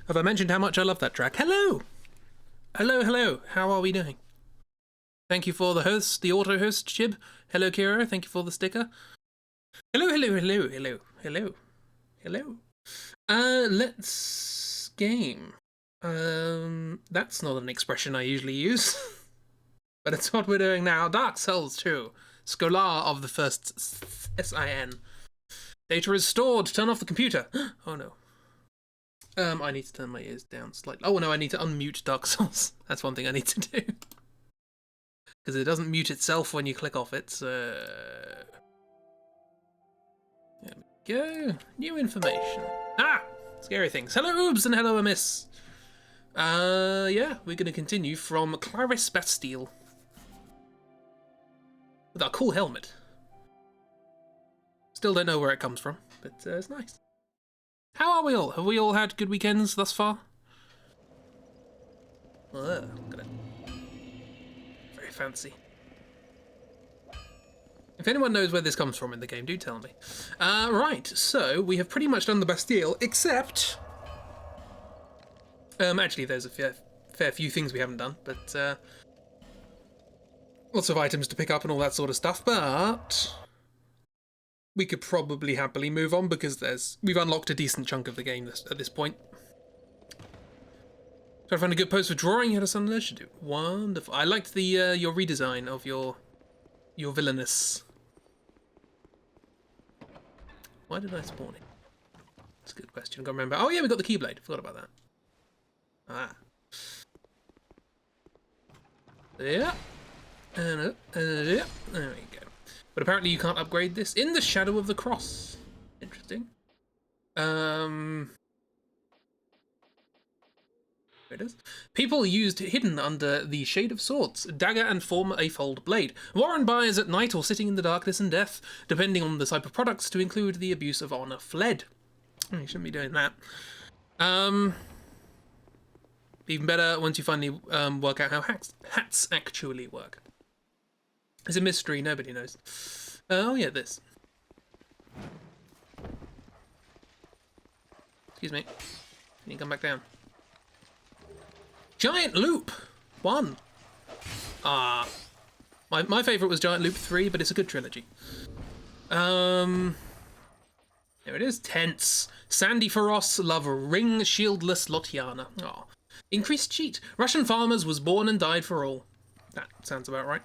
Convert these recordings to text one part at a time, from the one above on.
Have I mentioned how much I love that track? Hello! Hello, hello. How are we doing? Thank you for the host, the auto host, Chib. Hello, Kira. Thank you for the sticker. Hello, hello, hello, hello, hello, hello. Let's game. That's not an expression I usually use, but it's what we're doing now. Dark Souls 2. Scholar of the first SIN. Data is stored. Turn off the computer. Oh no. I need to turn my ears down slightly. Oh no, I need to unmute Dark Souls. That's one thing I need to do. Because it doesn't mute itself when you click off it, so... There we go. New information. Ah! Scary things. Hello, Oobs, and hello, Amiss. Yeah, we're going to continue from Clarice Bastille. With our cool helmet. Still don't know where it comes from, but it's nice. How are we all? Have we all had good weekends thus far? Got it. Very fancy. If anyone knows where this comes from in the game, do tell me. Right, so we have pretty much done the Bastille, except... actually, there's a fair few things we haven't done, but... lots of items to pick up and all that sort of stuff, but... we could probably happily move on because we've unlocked a decent chunk of the game at this point. So I found a good post for drawing. You had a son there should do. Wonderful. I liked the your redesign of your villainous. Why did I spawn it? That's a good question. I can't remember. Oh yeah, we got the Keyblade. Forgot about that. Ah. Yeah. And yeah. There we go. But apparently you can't upgrade this in the Shadow of the Cross. Interesting. There it is. People used hidden under the Shade of Swords, dagger and form a fold blade. Warren buys at night or sitting in the darkness and death, depending on the type of products, to include the abuse of honor fled. You shouldn't be doing that. Even better once you finally work out how hats actually work. It's a mystery, nobody knows. Oh yeah, this. Excuse me. Can you come back down? Giant Loop 1. My favourite was Giant Loop 3, but it's a good trilogy. There it is. Tense. Sandy Feross love ring shieldless Lotiana. Oh. Increased cheat. Russian farmers was born and died for all. That sounds about right.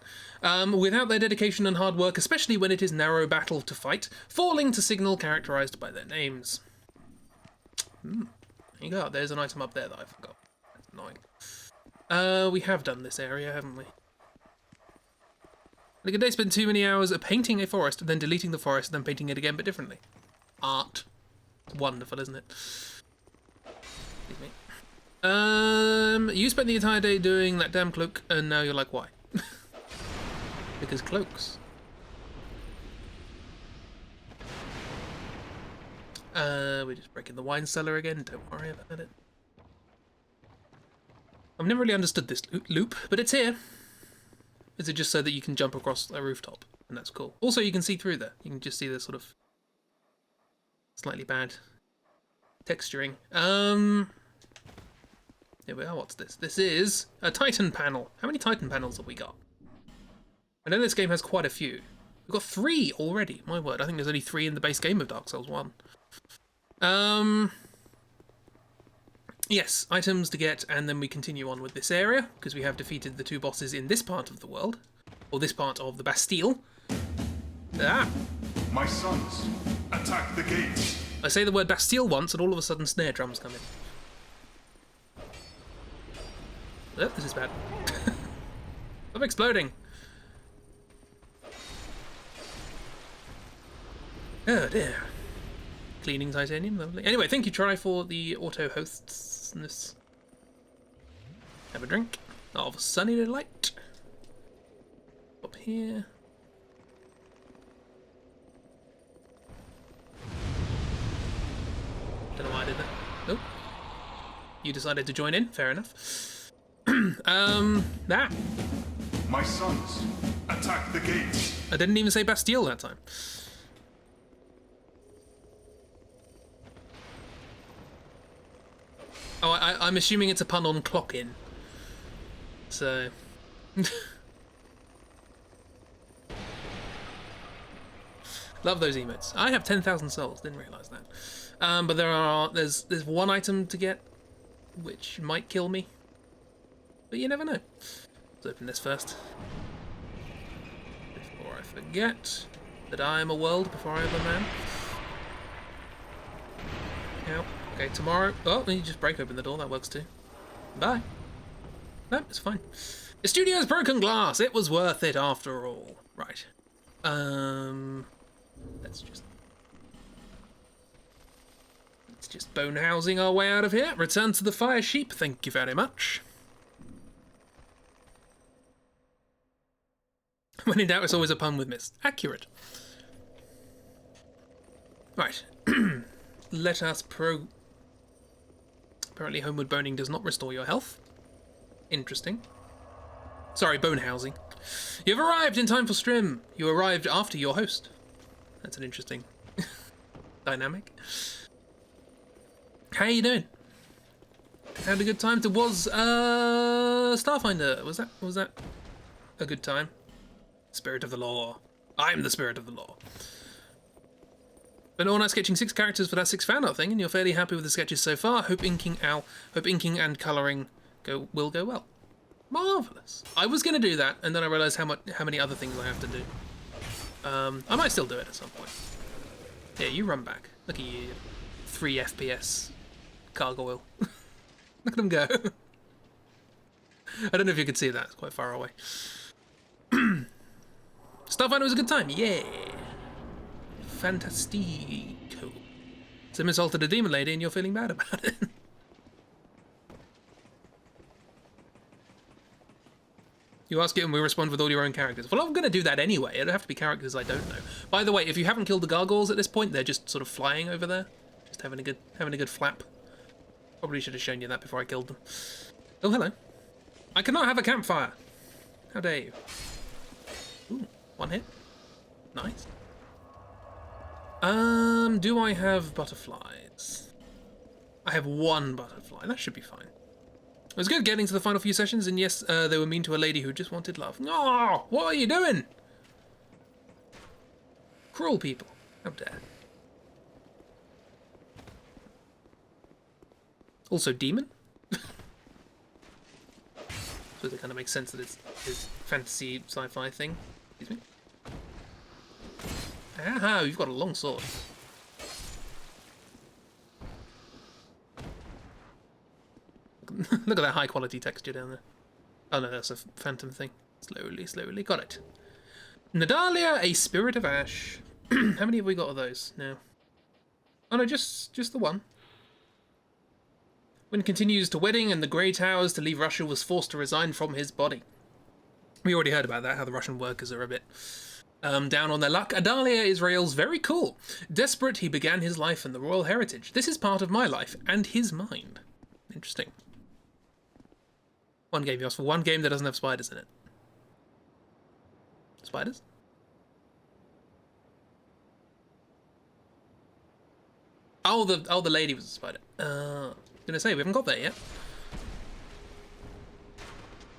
Without their dedication and hard work, especially when it is narrow battle to fight, falling to signal characterized by their names. There you go. There's an item up there that I forgot. That's annoying. We have done this area, haven't we? Like a day spent too many hours painting a forest, then deleting the forest, then painting it again, but differently. Art. It's wonderful, isn't it? Excuse me. You spent the entire day doing that damn cloak, and now you're like, why? Because cloaks. We're just breaking the wine cellar again, don't worry about it. I've never really understood this loop, but it's here. Is it just so that you can jump across a rooftop? And that's cool. Also, you can see through there. You can just see the sort of slightly bad texturing. Here we are. What's this? This is a Titan panel. How many Titan panels have we got? I know this game has quite a few. We've got 3 already. My word, I think there's only 3 in the base game of Dark Souls 1. Yes, items to get, and then we continue on with this area, because we have defeated the 2 bosses in this part of the world, or this part of the Bastille. Ah! My sons, attack the gates! I say the word Bastille once, and all of a sudden snare drums come in. Oh, this is bad. I'm exploding! Oh dear. Cleaning titanium, lovely. Anyway, thank you, Try, for the auto hosts. Have a drink of Sunny Delight. Up here. Don't know why I did that. Nope. You decided to join in. Fair enough. That. My sons, attack the gates. I didn't even say Bastille that time. Oh, I'm assuming it's a pun on clock in. So. Love those emotes. I have 10,000 souls. Didn't realize that. But there's one item to get, which might kill me. But you never know. Let's open this first. Before I forget that I am a world before I am a man. Now, okay, tomorrow. Oh, you just break open the door. That works too. Bye. No, it's fine. The studio's broken glass. It was worth it after all. Right. Let's just bone housing our way out of here. Return to the fire sheep. Thank you very much. When in doubt, it's always a pun with mist. Accurate. Right. Let us Apparently homeward boning does not restore your health. Interesting. Sorry, bone housing. You've arrived in time for stream. You arrived after your host. That's an interesting dynamic. How you doing? Had a good time. There was Starfinder. Was that a good time? Spirit of the Law. I'm the Spirit of the Law. Been all night sketching 6 characters for that 6 fan art thing, and you're fairly happy with the sketches so far. Hope inking and colouring will go well. Marvellous. I was going to do that, and then I realised how many other things I have to do. I might still do it at some point. Yeah, you run back. Look at you. 3 FPS gargoyle. Look at him go. I don't know if you could see that. It's quite far away. Starfinder was a good time. Yeah. Fantastico. Sim insulted a demon lady and you're feeling bad about it. You ask it and we respond with all your own characters. Well, I'm going to do that anyway. It'll have to be characters I don't know. By the way, if you haven't killed the gargoyles at this point, they're just sort of flying over there. Just having a good flap. Probably should have shown you that before I killed them. Oh, hello. I cannot have a campfire. How dare you? Ooh, 1 hit. Nice. Do I have butterflies? I have 1 butterfly. That should be fine. It was good getting to the final few sessions, and yes, they were mean to a lady who just wanted love. Oh, what are you doing? Cruel people. How dare. Also demon. So it kind of makes sense that it's his fantasy sci-fi thing. Excuse me. Aha, you've got a long sword. Look at that high quality texture down there. Oh no, that's a phantom thing. Slowly. Got it. Nadalia, a spirit of ash. How many have we got of those now? Oh no, just the one. When continues to wedding and the Grey Towers to leave Russia was forced to resign from his body. We already heard about that, how the Russian workers are a bit down on their luck. Adalia Israel's very cool. Desperate, he began his life in the royal heritage. This is part of my life and his mind. Interesting. One game, you asked for one game that doesn't have spiders in it. Spiders? Oh, the lady was a spider. Gonna say, we haven't got there yet.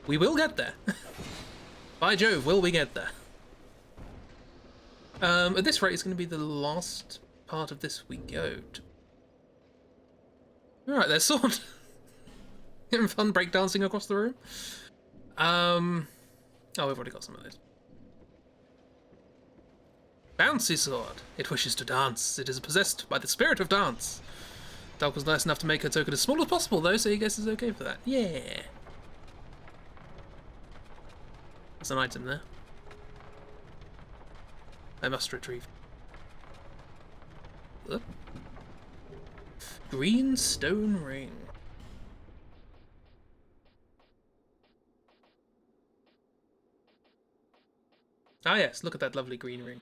We will get there. By Jove, will we get there? At this rate, it's going to be the last part of this we go to. Alright, there's sword. Having fun breakdancing across the room. Oh, we've already got some of those. Bouncy sword. It wishes to dance. It is possessed by the spirit of dance. Dalk was nice enough to make her token as small as possible, though, so he guess it's okay for that. Yeah. There's an item there. I must retrieve. Oop. Green stone ring. Ah yes, look at that lovely green ring.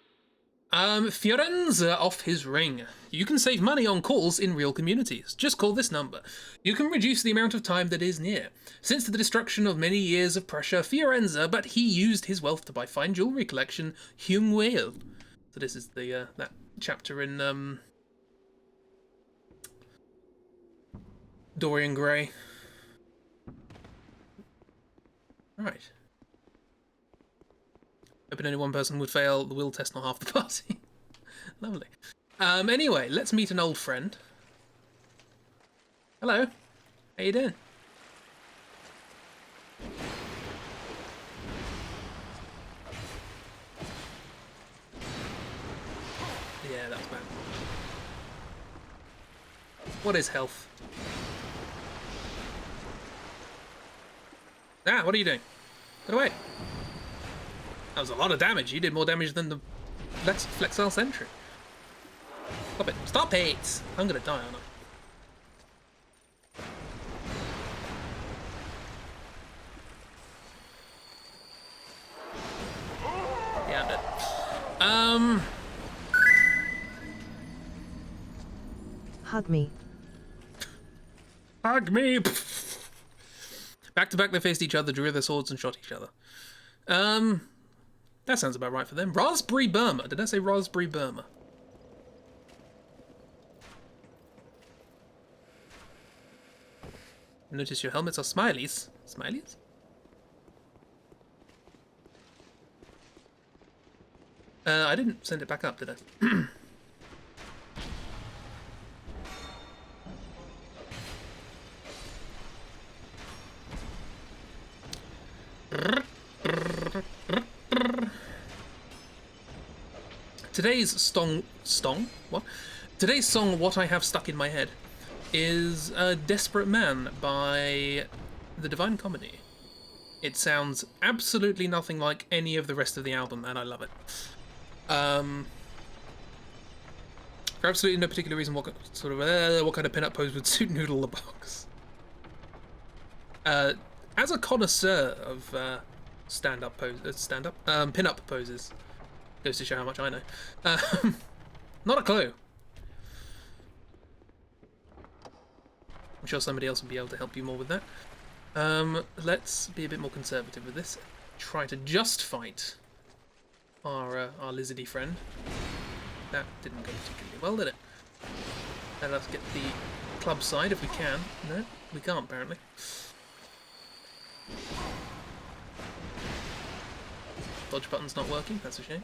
Fiorenza off his ring. You can save money on calls in real communities. Just call this number. You can reduce the amount of time that is near. Since the destruction of many years of pressure, Fiorenza, but he used his wealth to buy fine jewelry collection, Hume Whale. So this is the that chapter in Dorian Gray. Right. Hoping only one person would fail the will test, not half the party. Lovely. Anyway, let's meet an old friend. Hello. How you doing? Yeah, that's bad. What is health? Ah, what are you doing? Get away. That was a lot of damage. You did more damage than the Flexile Sentry. Stop it. Stop it! I'm gonna die, aren't I? Yeah, I'm dead. Hug me. Hug me! Back to back, they faced each other, drew their swords, and shot each other. That sounds about right for them. Raspberry Burma. Did I say Raspberry Burma? Notice your helmets are smileys. Smileys? I didn't send it back up, did I? Today's What? Today's song, What I Have Stuck in My Head, is A Desperate Man by The Divine Comedy. It sounds absolutely nothing like any of the rest of the album, and I love it. For absolutely no particular reason, what kind of pin-up pose would suit Noodle the Box? As a connoisseur of pin-up poses, goes to show how much I know. Not a clue. I'm sure somebody else will be able to help you more with that. Let's be a bit more conservative with this. Try to just fight our lizardy friend. That didn't go particularly well, did it? And let's get the club side if we can. No, we can't apparently. Dodge button's not working, that's a shame.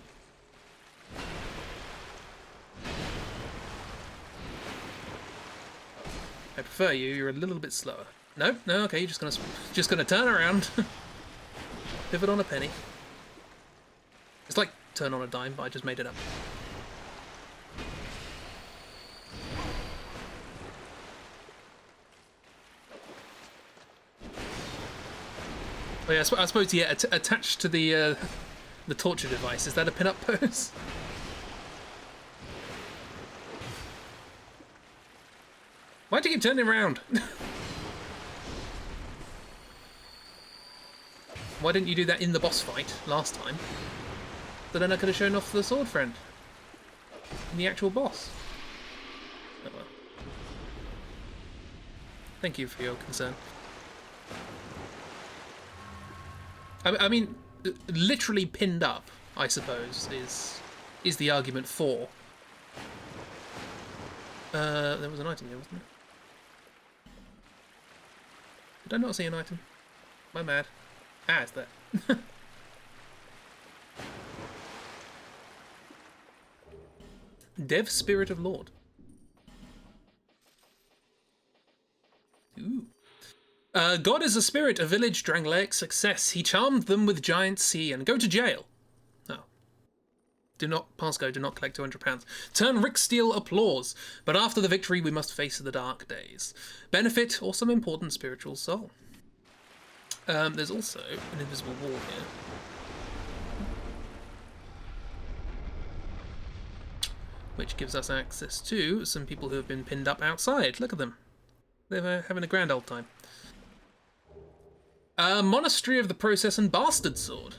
I prefer you, you're a little bit slower. No, okay, you're just gonna turn around. Pivot on a penny. It's like turn on a dime, but I just made it up. Oh yeah, I suppose, yeah, attached to the torture device, is that a pin-up pose? Why'd you keep turning around? Why didn't you do that in the boss fight last time? So then I could have shown off the sword friend. In the actual boss. Oh well. Thank you for your concern. I mean, literally pinned up, I suppose, is the argument for. There was an item here, wasn't there? Did I not see an item? Am I mad? Ah, it's there. Dev Spirit of Lord. Ooh. God is a spirit, a village, Drangleic success. He charmed them with giant sea and go to jail. Oh. Do not pass go, do not collect £200. Turn Ricksteel applause. But after the victory, we must face the dark days. Benefit or some important spiritual soul. There's also an invisible wall here. Which gives us access to some people who have been pinned up outside. Look at them. They're having a grand old time. Monastery of the Process and Bastard Sword.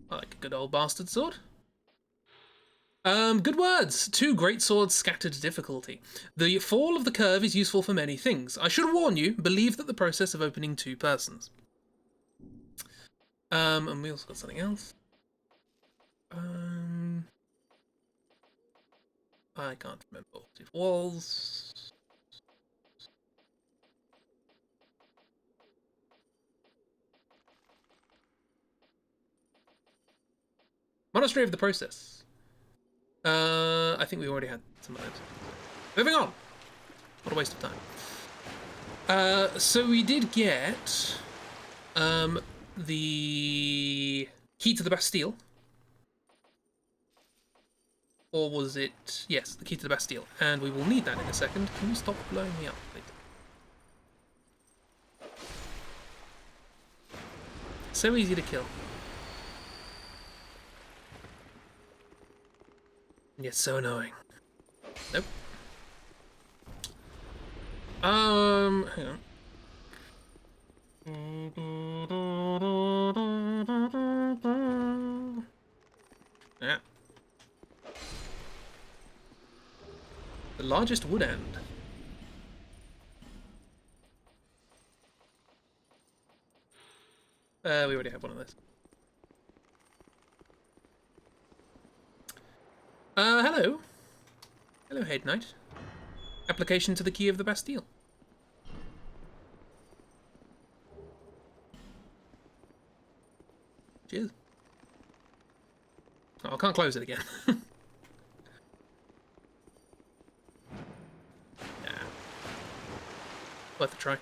I like a good old Bastard Sword. Good words. 2 great swords scattered difficulty. The fall of the curve is useful for many things. I should warn you, believe that the process of opening 2 persons. And we also got something else. I can't remember what it was. Monastery of the Process. I think we already had some of those. Moving on. What a waste of time. So we did get the key to the Bastille. Or was it... Yes, the key to the Bastille. And we will need that in a second. Can you stop blowing me up, please? So easy to kill. And yet so annoying. Nope. Hang on. Yeah. The largest wood end. We already have one of those. Hello. Hello, Head Knight. Application to the key of the Bastille. Cheers. Oh, I can't close it again. Nah. Worth a try.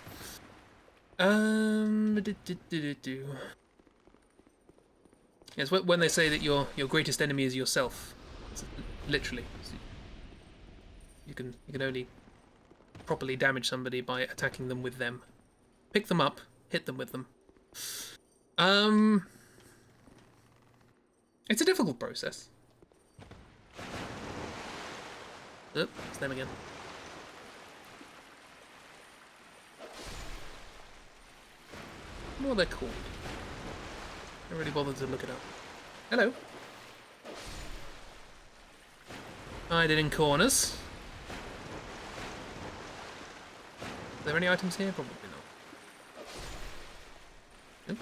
Yes, when they say that your greatest enemy is yourself, it's literally, you can only properly damage somebody by attacking them with them. Pick them up, hit them with them. It's a difficult process. Oop, it's them again. I don't know what they're called. I don't really bother to look it up. Hello. Hiding in corners. Are there any items here? Probably not. Nope.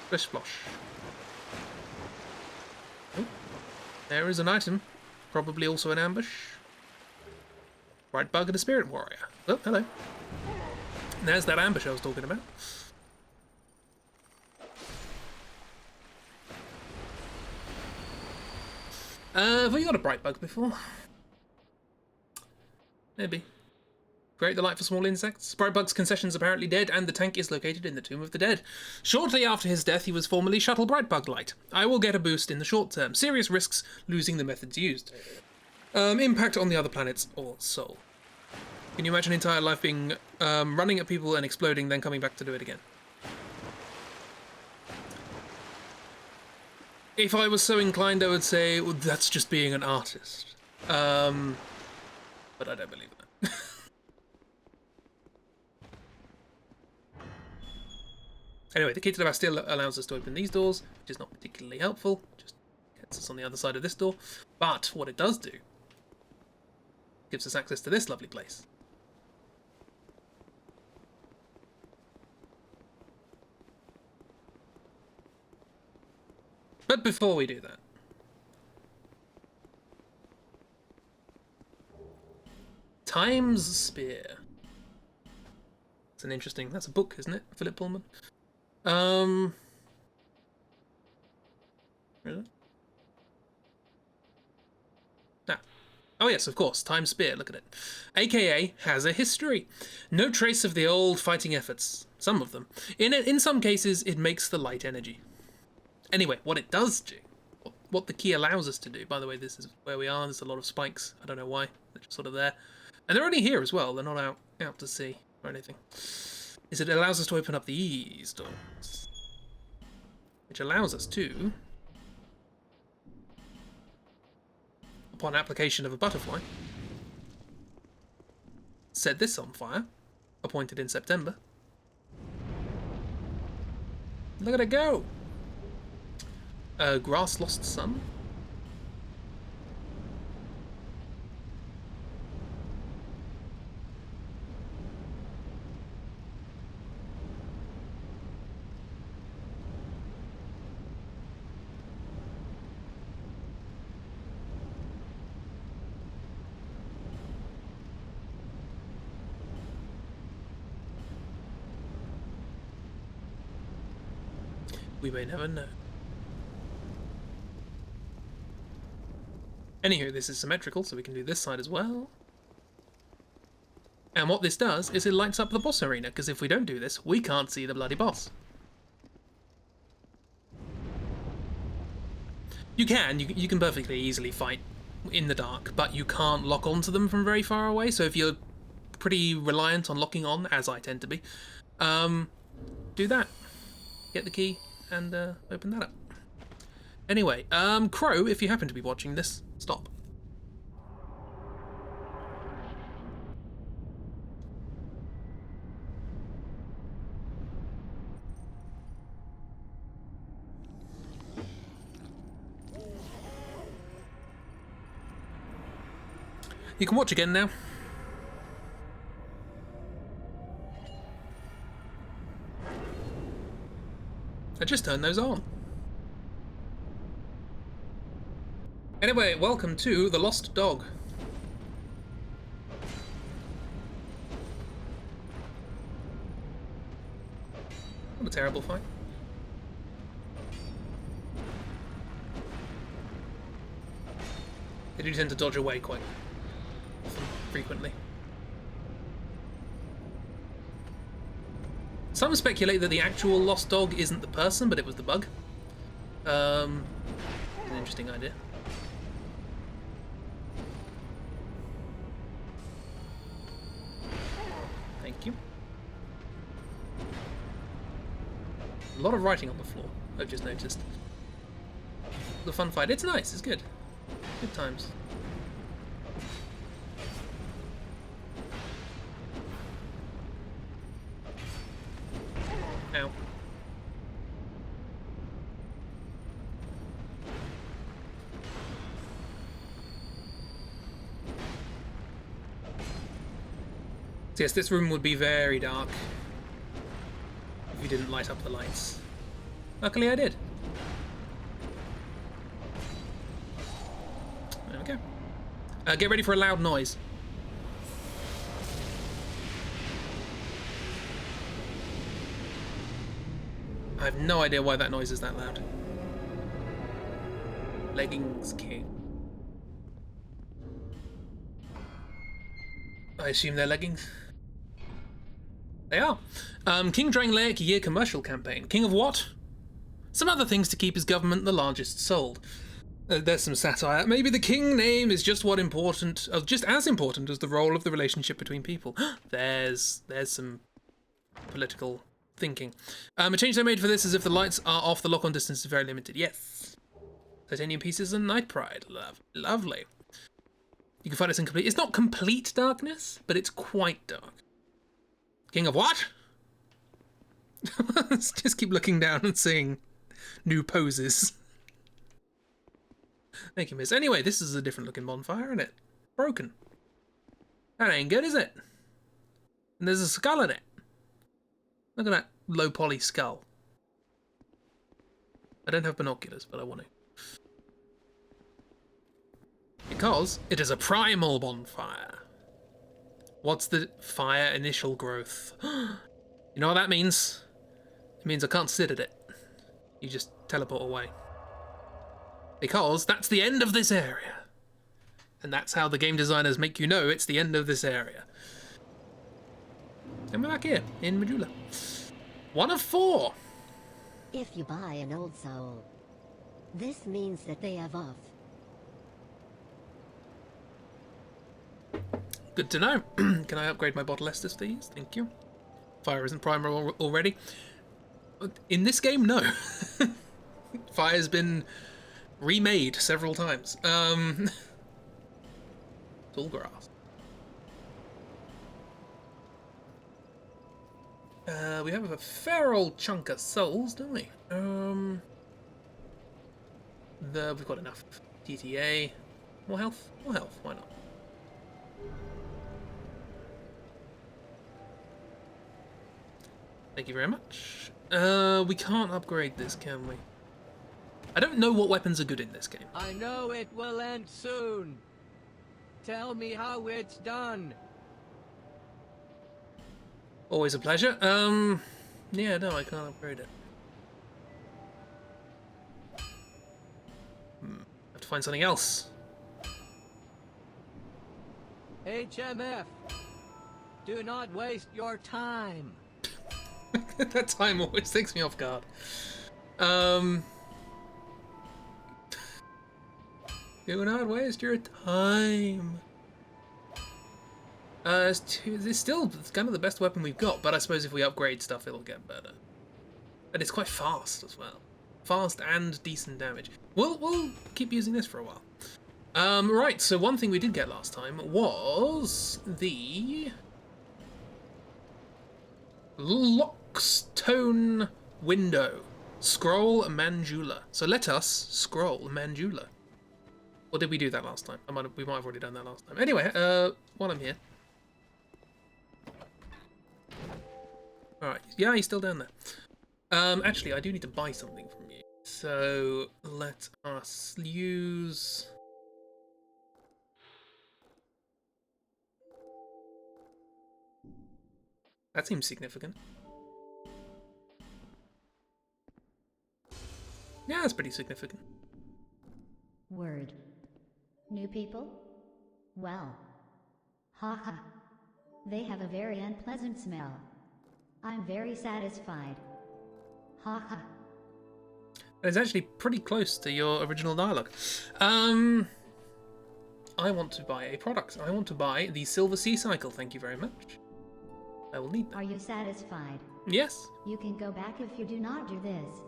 Splish splosh. Oh, there is an item. Probably also an ambush. Bright bug and a spirit warrior. Oh, hello. There's that ambush I was talking about. Have we got a bright bug before? Maybe. Create the light for small insects. Bright Bug's concession's apparently dead, and the tank is located in the Tomb of the Dead. Shortly after his death, he was formerly Shuttle Bright Bug Light. I will get a boost in the short term. Serious risks losing the methods used. Impact on the other planets or soul. Can you imagine entire life being running at people and exploding, then coming back to do it again? If I was so inclined, I would say, well, that's just being an artist. But I don't believe that. Anyway, the key to the Bastille allows us to open these doors, which is not particularly helpful. Just gets us on the other side of this door. But what it does do gives us access to this lovely place. But before we do that, Time's Spear. It's an interesting... That's a book, isn't it? Philip Pullman. Where is it? Ah. Oh yes, of course, Time's Spear, look at it. AKA has a history. No trace of the old fighting efforts. Some of them. In some cases, it makes the light energy. Anyway, what it does do, what the key allows us to do, by the way, this is where we are, there's a lot of spikes, I don't know why, they're just sort of there. And they're only here as well, they're not out to sea or anything. Is it allows us to open up these doors, which allows us to, upon application of a butterfly, set this on fire, appointed in September. Look at it go! Grass Lost Sun. We may never know. Anywho, this is symmetrical, so we can do this side as well. And what this does is it lights up the boss arena, because if we don't do this, we can't see the bloody boss. You can perfectly easily fight in the dark, but you can't lock onto them from very far away, so if you're pretty reliant on locking on, as I tend to be, do that. Get the key and open that up. Anyway, Crow, if you happen to be watching this, stop. You can watch again now. I just turned those on. Anyway, welcome to The Lost Dog. What a terrible fight. They do tend to dodge away quite frequently. Some speculate that the actual lost dog isn't the person, but it was the bug. An interesting idea. Thank you. A lot of writing on the floor, I've just noticed. The fun fight, it's nice, it's good. Good times. Ow. So yes, this room would be very dark if you didn't light up the lights. Luckily I did. There we go. Get ready for a loud noise. I have no idea why that noise is that loud. Leggings King. I assume they're leggings. They are. King Drangleic year commercial campaign. King of what? Some other things to keep his government the largest sold. There's some satire. Maybe the king name is just just as important as the role of the relationship between people. There's some political thinking. A change they made for this is if the lights are off, the lock-on distance is very limited. Yes. Titanium pieces and Night Pride. Lovely. You can find it's incomplete. It's not complete darkness, but it's quite dark. King of what? Let's just keep looking down and seeing new poses. Thank you, miss. Anyway, this is a different looking bonfire, isn't it? Broken. That ain't good, is it? And there's a skull in it. Look at that low poly skull. I don't have binoculars, but I want to. Because it is a primal bonfire. What's the fire initial growth? You know what that means? It means I can't sit at it. You just teleport away. Because that's the end of this area. And that's how the game designers make you know it's the end of this area. And we're back here, in Majula. 1 of 4. If you buy an old soul, this means that they have off. Good to know. Can I upgrade my bottle Estus, please? Thank you. Fire isn't primal already. In this game, no. Fire's been remade several times. It's all grass. We have a fair old chunk of souls, don't we? We've got enough TTA. More health? More health, why not? Thank you very much. We can't upgrade this, can we? I don't know what weapons are good in this game. I know it will end soon. Tell me how it's done. Always a pleasure. Yeah, no, I can't upgrade it. find something else. HMF, do not waste your time. That time always takes me off guard. Do not waste your time. It's still kind of the best weapon we've got, but I suppose if we upgrade stuff, it'll get better. And it's quite fast as well. Fast and decent damage. We'll keep using this for a while. Right, so one thing we did get last time was the Lockstone Window. Scroll Manjula. So let us scroll Manjula. Or did we do that last time? We might have already done that last time. Anyway, while I'm here. Alright, yeah, he's still down there. Actually, I do need to buy something from you. So let us use... That seems significant. Yeah, that's pretty significant. Word. New people? Well. Haha. They have a very unpleasant smell. I'm very satisfied. Haha. It's actually pretty close to your original dialogue. I want to buy a product. I want to buy the Silver Sea Cycle. Thank you very much. I will need that. Are you satisfied? Yes. You can go back if you do not do this.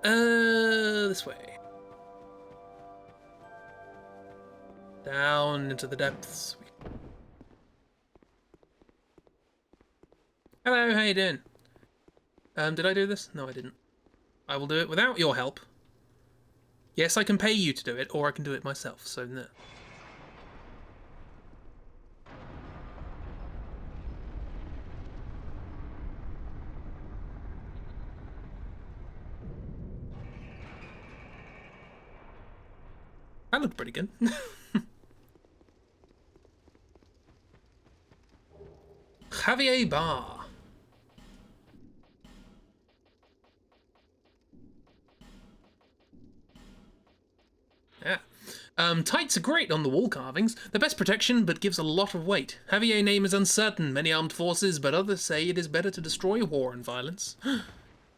This way. Down into the depths. Hello, how you doing? Did I do this? No, I didn't. I will do it without your help. Yes, I can pay you to do it, or I can do it myself, so no. That looked pretty good. Javier Bar. Yeah. Tights are great on the wall carvings. The best protection, but gives a lot of weight. Javier name is uncertain. Many armed forces, but others say it is better to destroy war and violence.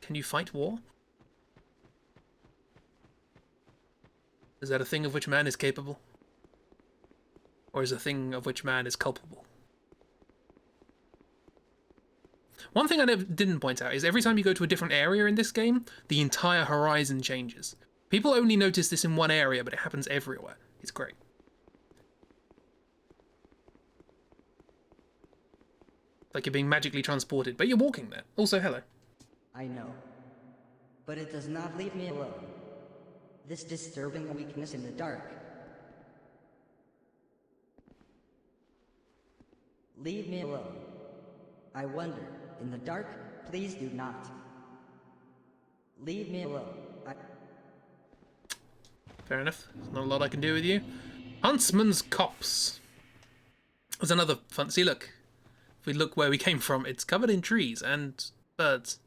Can you fight war? Is that a thing of which man is capable? Or is a thing of which man is culpable? One thing I didn't point out is every time you go to a different area in this game, the entire horizon changes. People only notice this in one area, but it happens everywhere. It's great. Like you're being magically transported, but you're walking there. Also, hello. I know. But it does not leave me alone. This disturbing weakness in the dark. Leave me alone. I wonder, in the dark, please do not. Leave me alone. Fair enough. There's not a lot I can do with you. Huntsman's Copse. There's another fun... See, look. If we look where we came from, it's covered in trees and birds.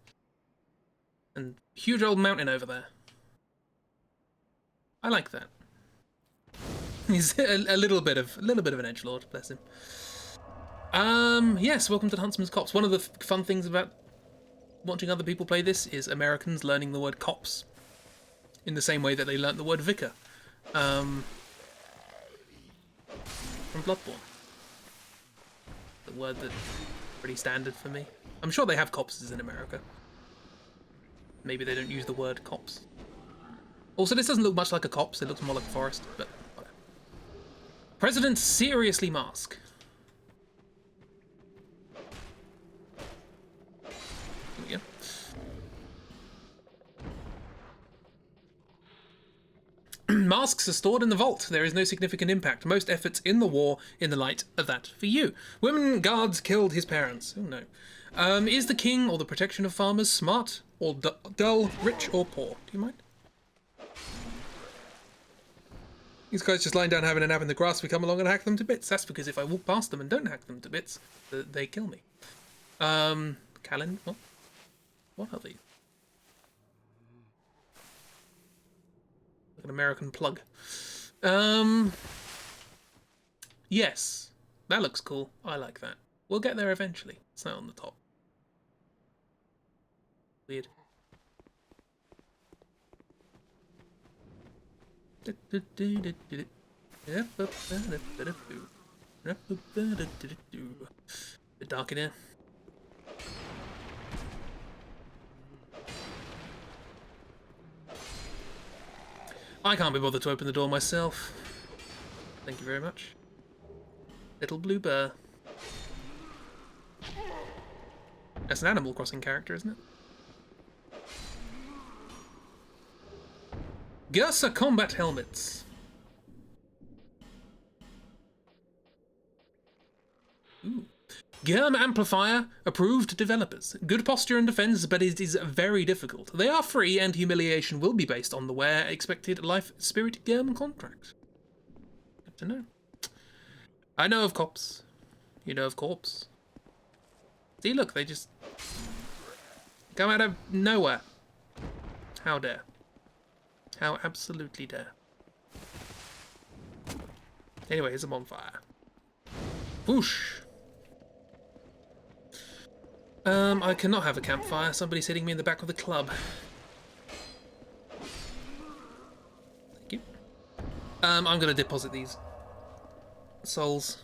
And huge old mountain over there. I like that. He's a little bit of an edgelord, bless him. Yes, welcome to the Huntsman's Copse. One of the fun things about watching other people play this is Americans learning the word copse in the same way that they learnt the word vicar from Bloodborne. The word that's pretty standard for me. I'm sure they have copses in America. Maybe they don't use the word copse. Also, this doesn't look much like a copse, it looks more like a forest, but whatever. President Seriously Mask. Here we go. Masks are stored in the vault. There is no significant impact. Most efforts in the war in the light of that for you. Women guards killed his parents. Oh no. Is the king or the protection of farmers smart or dull, rich or poor? Do you mind? These guys just lying down having a nap in the grass, we come along and hack them to bits. That's because if I walk past them and don't hack them to bits, they kill me. Calendar? What are these? an American plug. Yes, that looks cool. I like that. We'll get there eventually. It's not on the top. Weird. Bit dark in here. I can't be bothered to open the door myself. Thank you very much. Little blue bear. That's an Animal Crossing character, isn't it? Gersa combat helmets. Ooh. Germ Amplifier approved developers. Good posture and defense, but it is very difficult. They are free and humiliation will be based on the wear expected life spirit Germ contract. Good to know. I know of cops. You know of corpse. See, look, they just come out of nowhere. How dare. How absolutely dare. Anyway, here's a bonfire. Whoosh! I cannot have a campfire. Somebody's hitting me in the back of the club. Thank you. I'm gonna deposit these souls.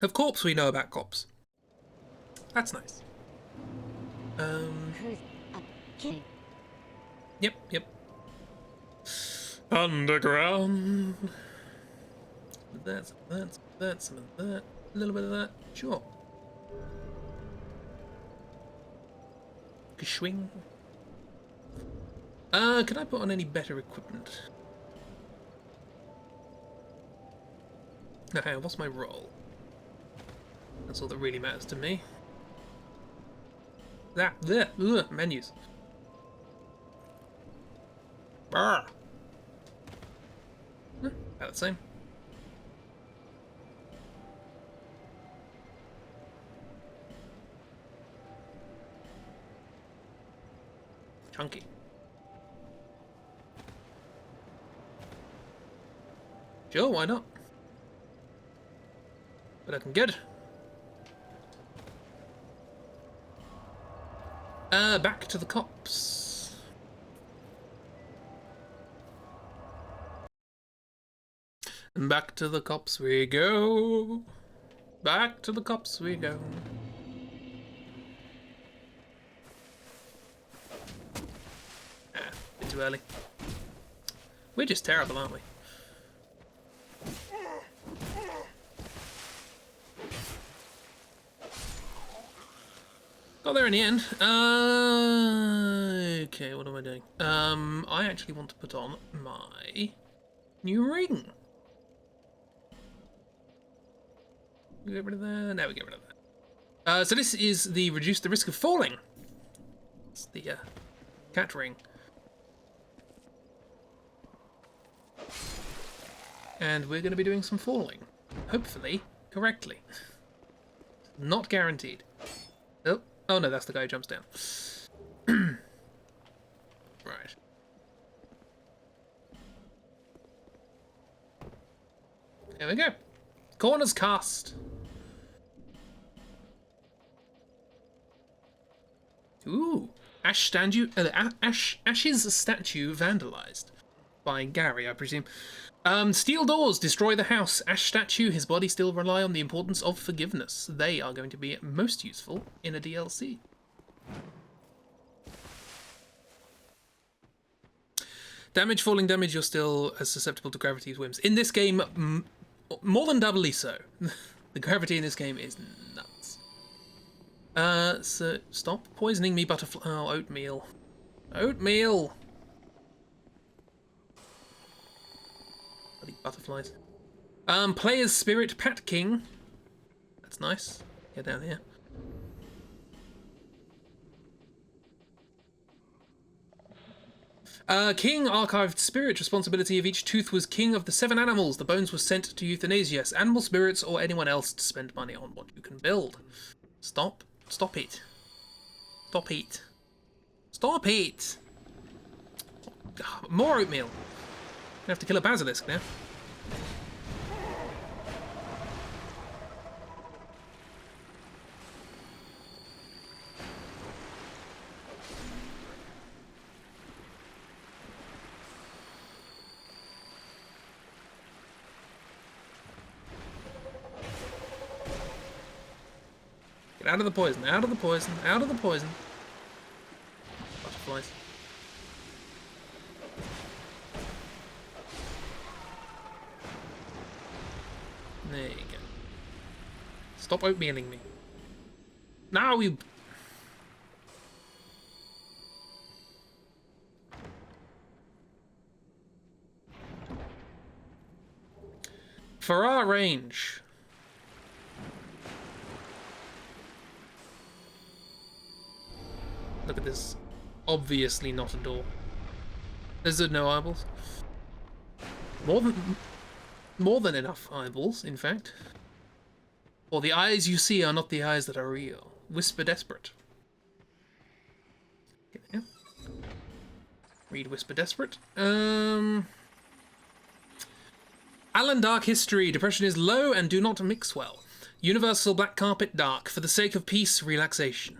Of course we know about cops. That's nice. Who's a king? Yep. Underground. That's some of that. A little bit of that. Sure. Swing. Can I put on any better equipment? Okay, what's my role? That's all that really matters to me. There, menus. Brr. About the same. Chunky. Sure, why not? But looking good. Back to the cops. And back to the cops we go. Back to the cops we go. Bit too early. We're just terrible, aren't we? Got there in the end. Okay, what am I doing? I actually want to put on my new ring. We get rid of that. No, we get rid of that. So this is the reduce the risk of falling. It's the cat ring. And we're going to be doing some falling. Hopefully, correctly. Not guaranteed. Oh no, that's the guy who jumps down. Right. There we go. Corners cast. Ooh. Ash's statue vandalized. By Gary, I presume. Steel doors destroy the house. Ash statue, his body still rely on the importance of forgiveness. They are going to be most useful in a DLC. Damage, falling damage, you're still as susceptible to gravity's whims. In this game, more than doubly so. The gravity in this game is nuts. So, stop poisoning me, butterfly. Oh, oatmeal. Oatmeal! Butterflies. Player's spirit, Pat King. That's nice. Get down here. King archived spirit. Responsibility of each tooth was king of the 7 animals. The bones were sent to euthanasia. Animal spirits or anyone else to spend money on what you can build. Stop. Stop it. Stop it. Stop it! More oatmeal. I have to kill a basilisk now. Get out of the poison, out of the poison, out of the poison. Butterflies. There you go. Stop oatmealing me. Now you... For our range... Look at this. Obviously not a door. Is there no eyeballs? More than enough eyeballs, in fact. For the eyes you see are not the eyes that are real. Whisper Desperate. Okay. Read Whisper Desperate. Alan Dark History. Depression is low and do not mix well. Universal Black Carpet Dark. For the sake of peace, relaxation.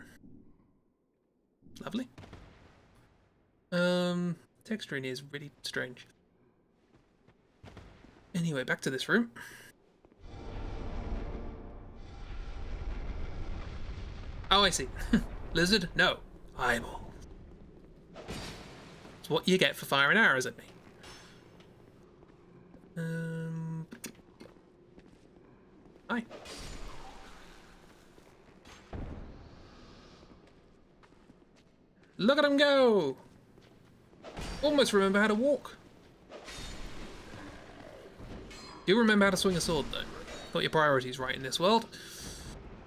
Lovely. Texturing is really strange. Anyway, back to this room. Oh, I see. Lizard? No. Eyeball. It's what you get for firing arrows at me. Hi. Look at him go! Almost remember how to walk. Do remember how to swing a sword, though. Got your priorities right in this world.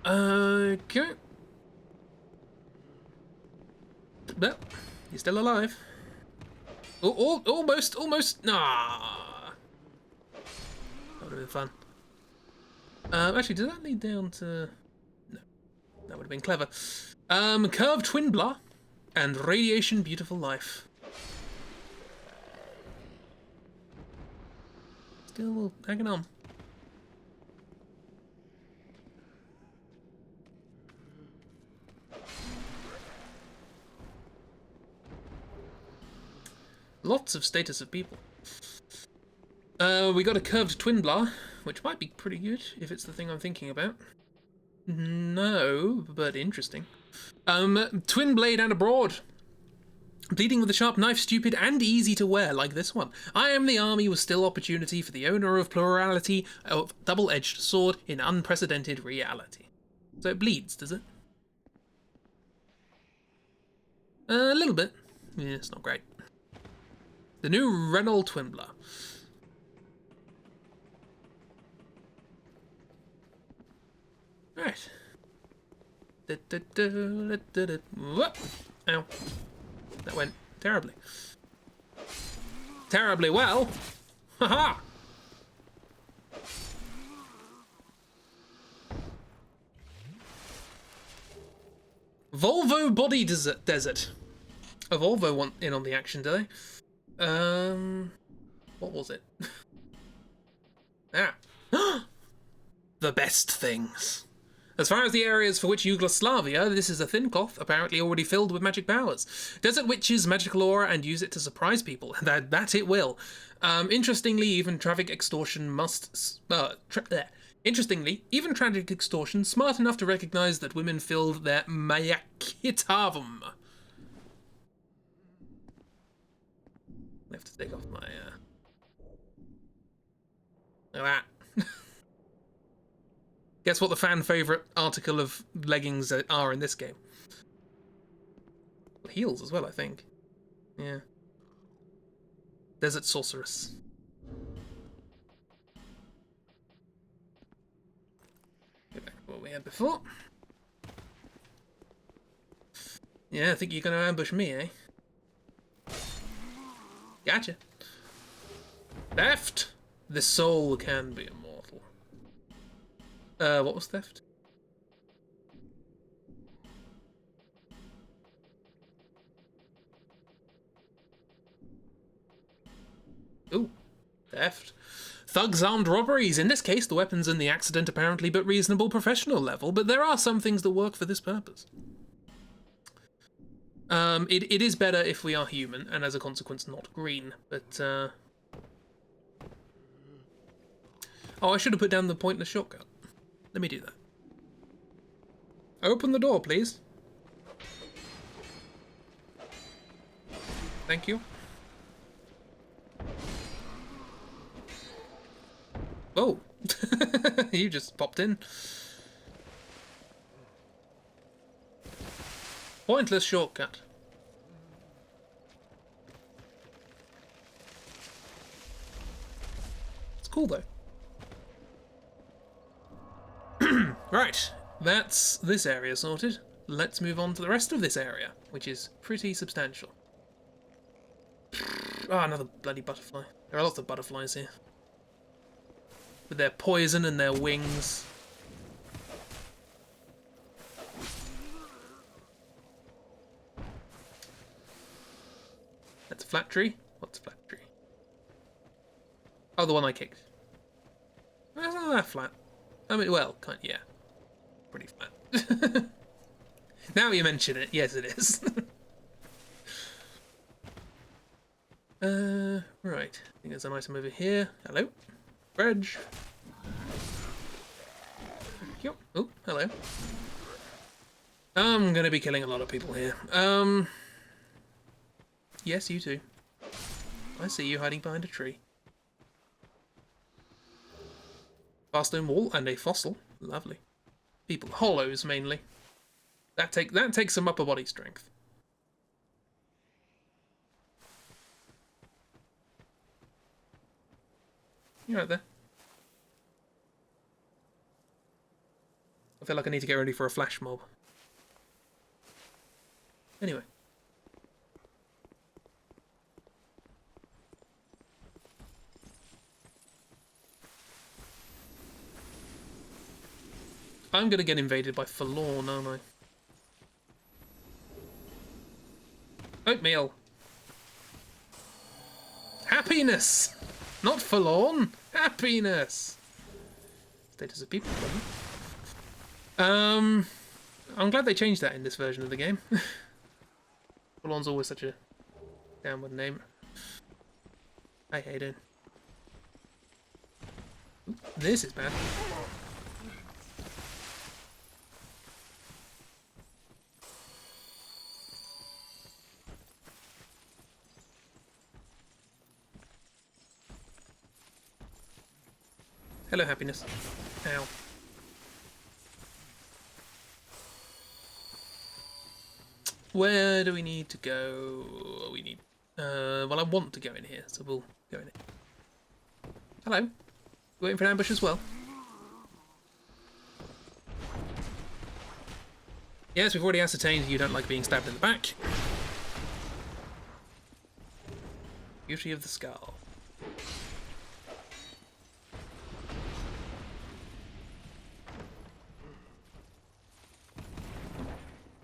Okay. Well, you're still alive. Oh, almost. Nah. That would have been fun. Actually, does that lead down to... No. That would have been clever. Curved Twin Blah and Radiation Beautiful Life. Still hanging on. Lots of status of people. We got a curved Twin Blah, which might be pretty good if it's the thing I'm thinking about. No, but interesting. Twin Blade and Abroad. Bleeding with a sharp knife, stupid and easy to wear, like this one. I am the army with still opportunity for the owner of plurality of double-edged sword in unprecedented reality. So it bleeds, does it? A little bit. Yeah, it's not great. The new Renault Twin Blah. Right. Whoop. Ow. That went terribly. Terribly well. Haha. Volvo Body Desert. A Volvo want in on the action, do they? What was it? The best things. As far as the areas for which Yugoslavia, this is a thin cloth, apparently already filled with magic powers. Desert witches, magical aura, and use it to surprise people. That it will. Interestingly, even traffic extortion must... Interestingly, even traffic extortion smart enough to recognize that women filled their mayakitavum. I have to take off my... Look at that. Guess what the fan favourite article of leggings are in this game? Heels as well, I think. Yeah. Desert Sorceress. Go back to what we had before. Yeah, I think you're going to ambush me, eh? Gotcha. Theft! The soul can be immortal. What was theft? Ooh, theft. Thugs, armed robberies. In this case, the weapon's in the accident apparently but reasonable professional level, but there are some things that work for this purpose. It is better if we are human, and as a consequence not green, but, Oh, I should have put down the pointless shortcut. Let me do that. Open the door, please. Thank you. Oh, you just popped in. Pointless shortcut. It's cool though. Right, that's this area sorted. Let's move on to the rest of this area, which is pretty substantial. Ah, another bloody butterfly. There are lots of butterflies here. With their poison and their wings. That's a flat tree. What's a flat tree? Oh, the one I kicked. It's not that flat. I mean, well, yeah. Pretty flat. Now you mention it, yes it is. Right. I think there's an item over here. Hello. Bridge. Oh, hello. I'm gonna be killing a lot of people here. Yes, you too. I see you hiding behind a tree. Fast stone wall and a fossil. Lovely. People. Hollows, mainly. That takes some upper body strength. You're right there. I feel like I need to get ready for a flash mob. Anyway. I'm gonna get invaded by Forlorn, aren't I? Oatmeal. Happiness! Not Forlorn! Happiness! Status of people. I'm glad they changed that in this version of the game. Forlorn's always such a downward name. Hi, Hayden. This is bad. Hello, happiness. Ow. Where do we need to go? We need... well, I want to go in here, so we'll go in here. Hello. Waiting for an ambush as well? Yes, we've already ascertained you don't like being stabbed in the back. Beauty of the skull.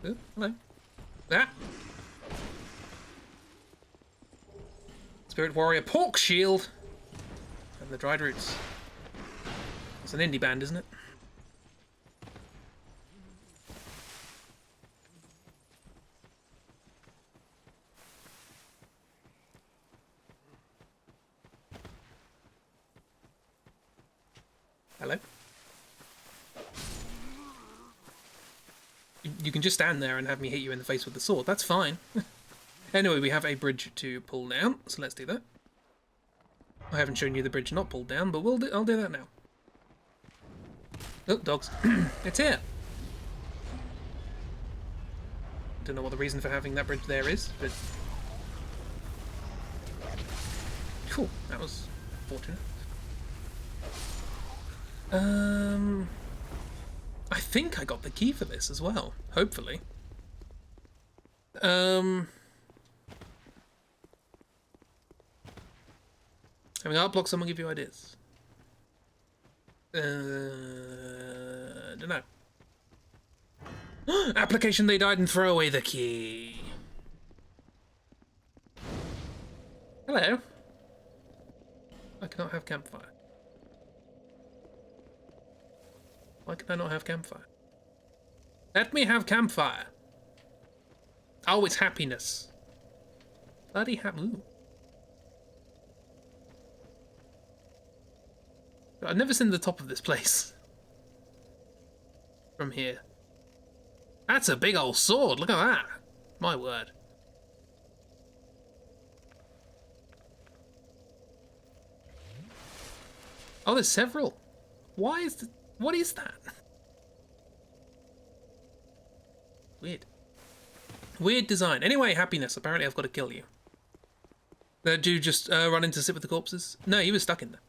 Oh, hello. Ah! Spirit Warrior Pork Shield! And the Dried Roots. It's an indie band, isn't it? Hello? You can just stand there and have me hit you in the face with the sword. That's fine. Anyway, we have a bridge to pull down, so let's do that. I haven't shown you the bridge not pulled down, but I'll do that now. Oh, dogs. It's here. Don't know what the reason for having that bridge there is, but... Cool, that was fortunate. I think I got the key for this as well, hopefully. Having art block someone give you ideas? Don't know. Application they died and throw away the key. Hello. I cannot have campfire. Why can I not have campfire? Let me have campfire. Oh, it's happiness. Bloody ooh. I've never seen the top of this place. From here. That's a big old sword. Look at that. My word. Oh, there's several. Why is what is that? Weird. Weird design. Anyway, happiness. Apparently I've got to kill you. Did you just run in to sit with the corpses? No, he was stuck in there.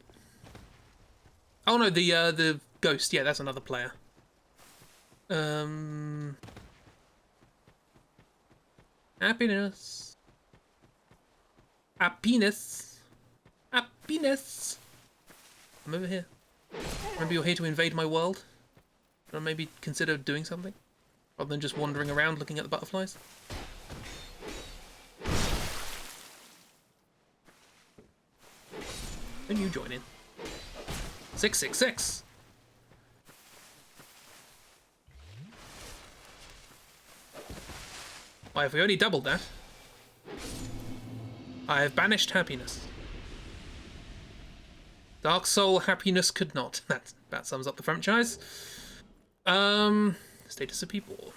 Oh no, the ghost. Yeah, that's another player. Happiness. Happiness. Happiness. I'm over here. Remember, you're here to invade my world? Or maybe consider doing something? Rather than just wandering around looking at the butterflies? Then you join in. 666! Why, if we only doubled that? I have banished happiness. Dark Soul happiness could not. That sums up the franchise. Status of people.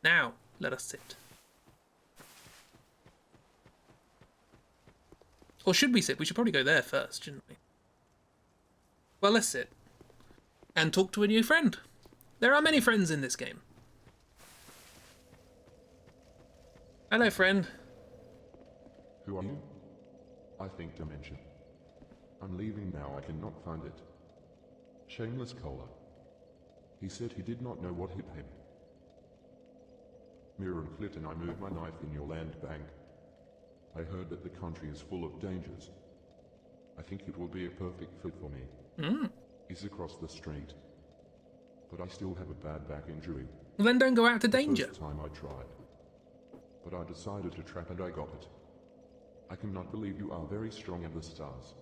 Now, let us sit. Or should we sit? We should probably go there first, shouldn't we? Well, let's sit. And talk to a new friend. There are many friends in this game. Hello, friend. Who are you? I think Dimension. I'm leaving now, I cannot find it. Shameless Cola. He said he did not know what hit him. Mirror and Flit and I moved my knife in your land bank. I heard that the country is full of dangers. I think it will be a perfect fit for me. He's across the street. But I still have a bad back injury. Well, then don't go out to danger. The first time I tried. But I decided to trap and I got it. I cannot believe you are very strong in the stars.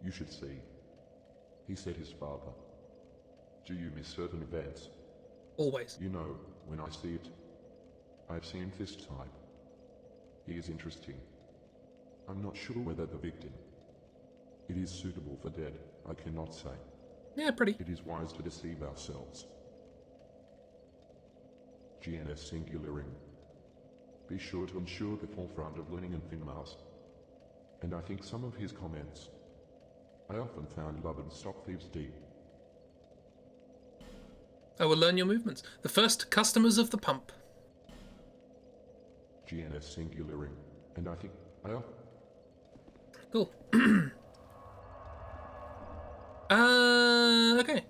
You should see. He said his father. Do you miss certain events? Always. You know, when I see it, I've seen this type. He is interesting. I'm not sure whether the victim. It is suitable for dead, I cannot say. Yeah, pretty. It is wise to deceive ourselves. GNS singular ring. Be sure to ensure the forefront of learning and Finmouse. And I think some of his comments. I often found love and stop thieves deep. I will learn your movements. The first customers of the pump. GNS singular ring. And I think I often... Cool. Okay.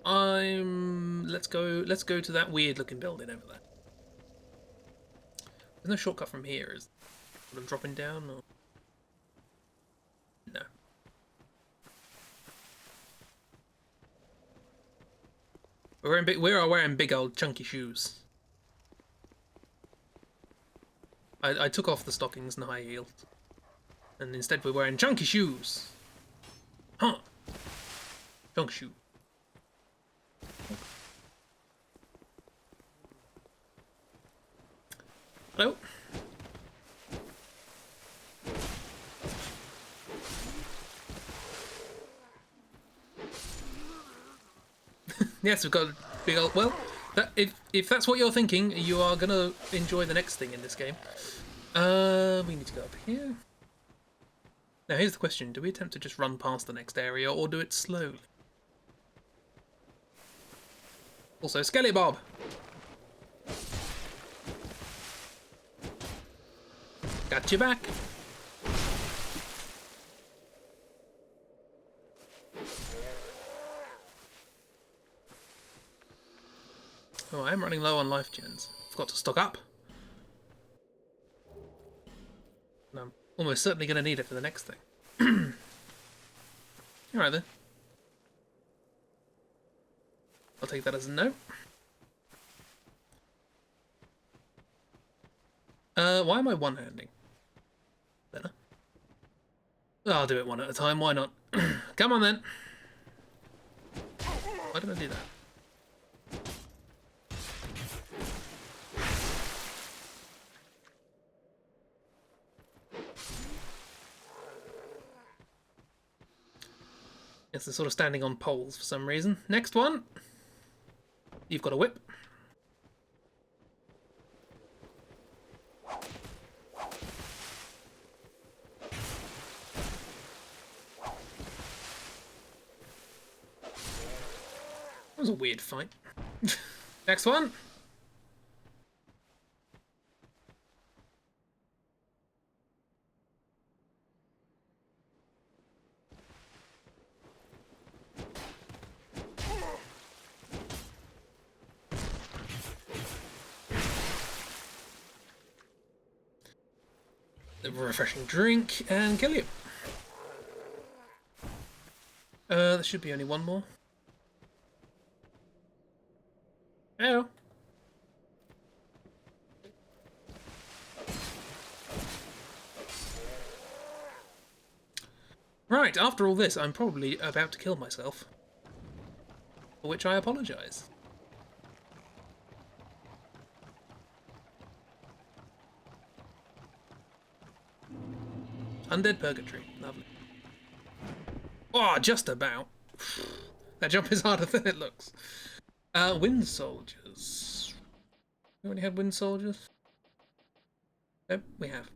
Let's go to that weird looking building over there. There's no shortcut from here, is there? I'm dropping down or no. We are wearing big old chunky shoes. I took off the stockings and high heels. And instead we're wearing chunky shoes. Huh. Chunky shoe. Hello? Yes, we've got a big old... Well, if that's what you're thinking, you are going to enjoy the next thing in this game. We need to go up here. Now, here's the question. Do we attempt to just run past the next area, or do it slowly? Also, Skelly Bob! Got you back! Oh, I am running low on life gens. Forgot to stock up. And I'm almost certainly going to need it for the next thing. Alright then. I'll take that as a no. Why am I one-handing? Better. I'll do it one at a time, why not? Come on then. Why did I do that? Yes, they're sort of standing on poles for some reason. Next one. You've got a whip. That was a weird fight. Next one. A refreshing drink and kill you. There should be only one more. Oh. Right, after all this, I'm probably about to kill myself. For which I apologise. Undead Purgatory. Lovely. Oh, just about. That jump is harder than it looks. Wind Soldiers. We already had Wind Soldiers? Nope, we have.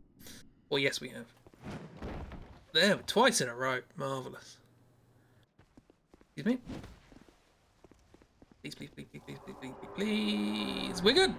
Well, yes, we have. There, twice in a row. Marvellous. Excuse me? Please, please, please, please, please, please, please, please, please. We're good!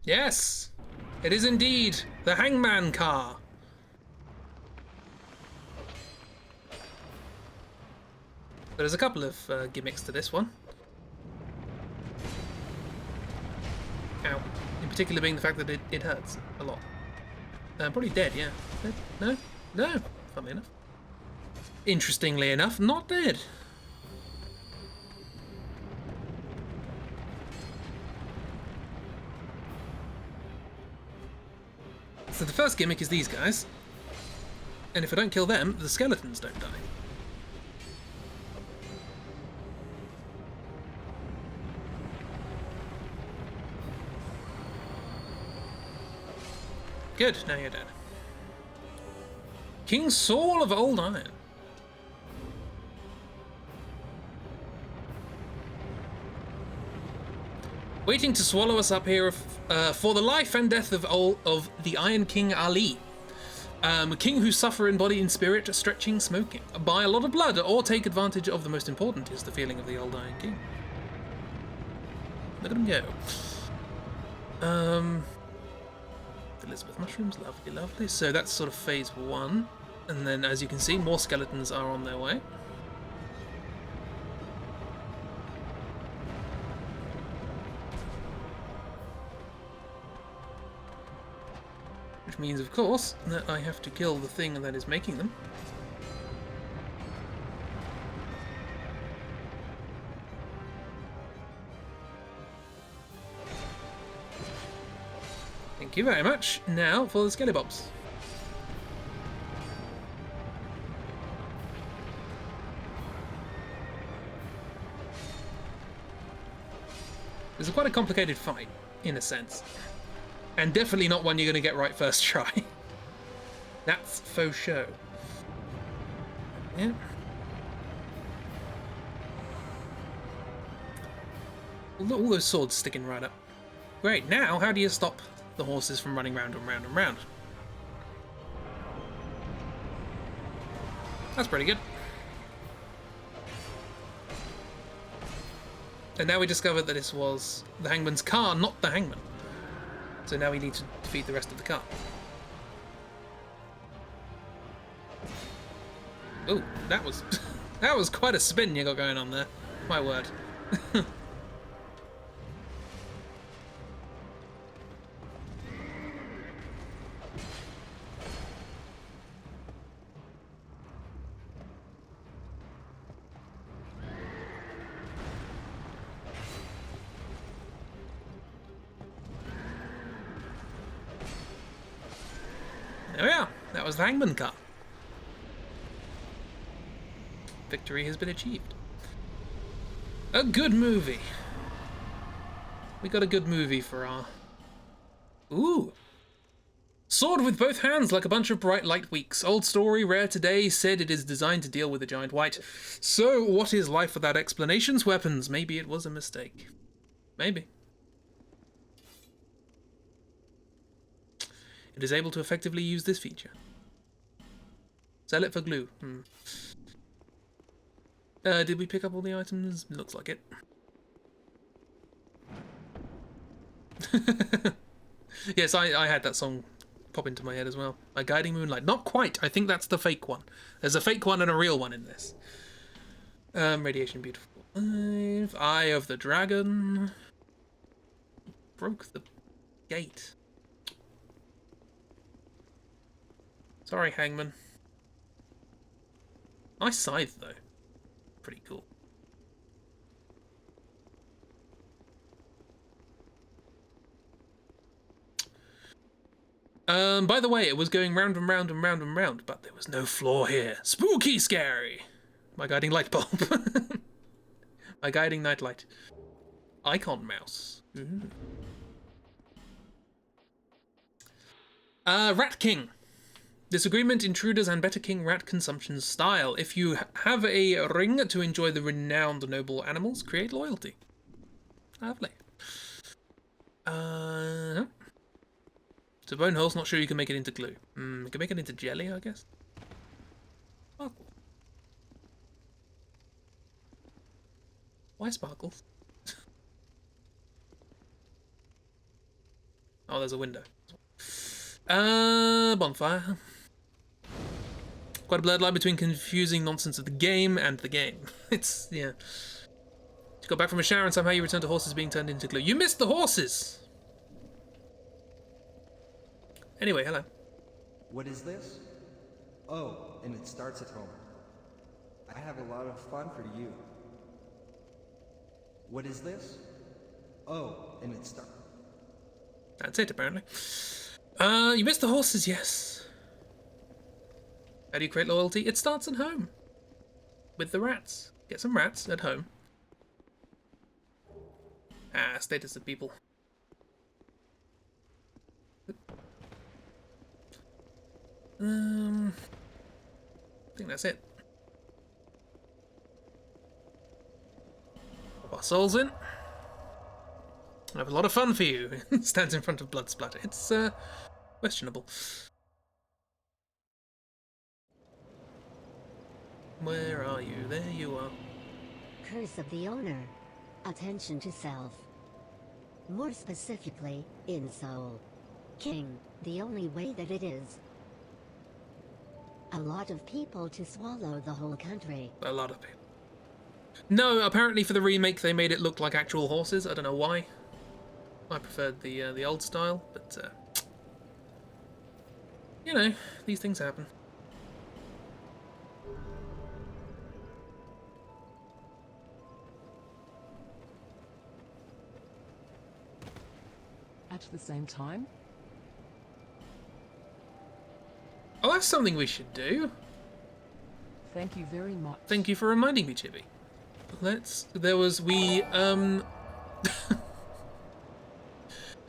Yes, it is indeed the Hangman car. But there's a couple of gimmicks to this one. Ow. In particular being the fact that it hurts a lot. Probably dead, yeah. Dead? No? No, funnily enough. Interestingly enough, not dead. So the first gimmick is these guys, and if I don't kill them, the skeletons don't die. Good, now you're dead. King Saul of Old Iron. Waiting to swallow us up here for the life and death of the Iron King Ali. A king who suffer in body and spirit, stretching, smoking. Buy a lot of blood, or take advantage of the most important is the feeling of the old Iron King. Look at him go. Elizabeth mushrooms, lovely, lovely. So that's sort of phase 1. And then, as you can see, more skeletons are on their way. Which means, of course, that I have to kill the thing that is making them. Thank you very much. Now for the Skellybobs. It's quite a complicated fight, in a sense. And definitely not one you're going to get right first try. That's faux show. Yeah. All those swords sticking right up. Great, now how do you stop the horses from running round and round and round? That's pretty good. And now we discovered that this was the Hangman's car, not the Hangman. So now we need to defeat the rest of the car. Oh, that was quite a spin you got going on there. My word. There we are. That was the Hangman cut. Victory has been achieved. A good movie. We got a good movie for our... Ooh. Sword with both hands like a bunch of bright light weeks. Old story, rare today, said it is designed to deal with a giant white. So, what is life without explanations? Weapons. Maybe it was a mistake. Maybe. It is able to effectively use this feature. Sell it for glue. Did we pick up all the items? Looks like it. Yes, I had that song pop into my head as well. My Guiding Moonlight. Not quite. I think that's the fake one. There's a fake one and a real one in this. Radiation Beautiful 5. Eye of the Dragon. Broke the gate. Sorry, Hangman. Nice scythe, though. Pretty cool. By the way, it was going round and round and round and round, but there was no floor here. Spooky scary! My guiding light bulb. My guiding night light. Icon mouse. Ooh. Rat King. Disagreement, intruders, and better king rat consumption style. If you have a ring to enjoy the renowned noble animals, create loyalty. Lovely. So bone holes, not sure you can make it into glue. You can make it into jelly, I guess. Sparkle. Why sparkles? Oh, there's a window. Bonfire. Quite a blurred line between confusing nonsense of the game and the game. It's, yeah. You got back from a shower and somehow you returned to horses being turned into glue. You missed the horses! Anyway, hello. What is this? Oh, and it starts at home. I have a lot of fun for you. What is this? Oh, and it starts... That's it, apparently. You missed the horses, yes. How do you create loyalty? It starts at home. With the rats. Get some rats at home. Status of people. I think that's it. Pop our souls in. I have a lot of fun for you. Stands in front of blood splatter. It's questionable. Where are you? There you are. Curse of the owner. Attention to self. More specifically, in soul. King, the only way that it is. A lot of people to swallow the whole country. A lot of people. No, apparently for the remake they made it look like actual horses. I don't know why. I preferred the old style, but you know, these things happen. At the same time? Oh, that's something we should do. Thank you very much. Thank you for reminding me, Chibi.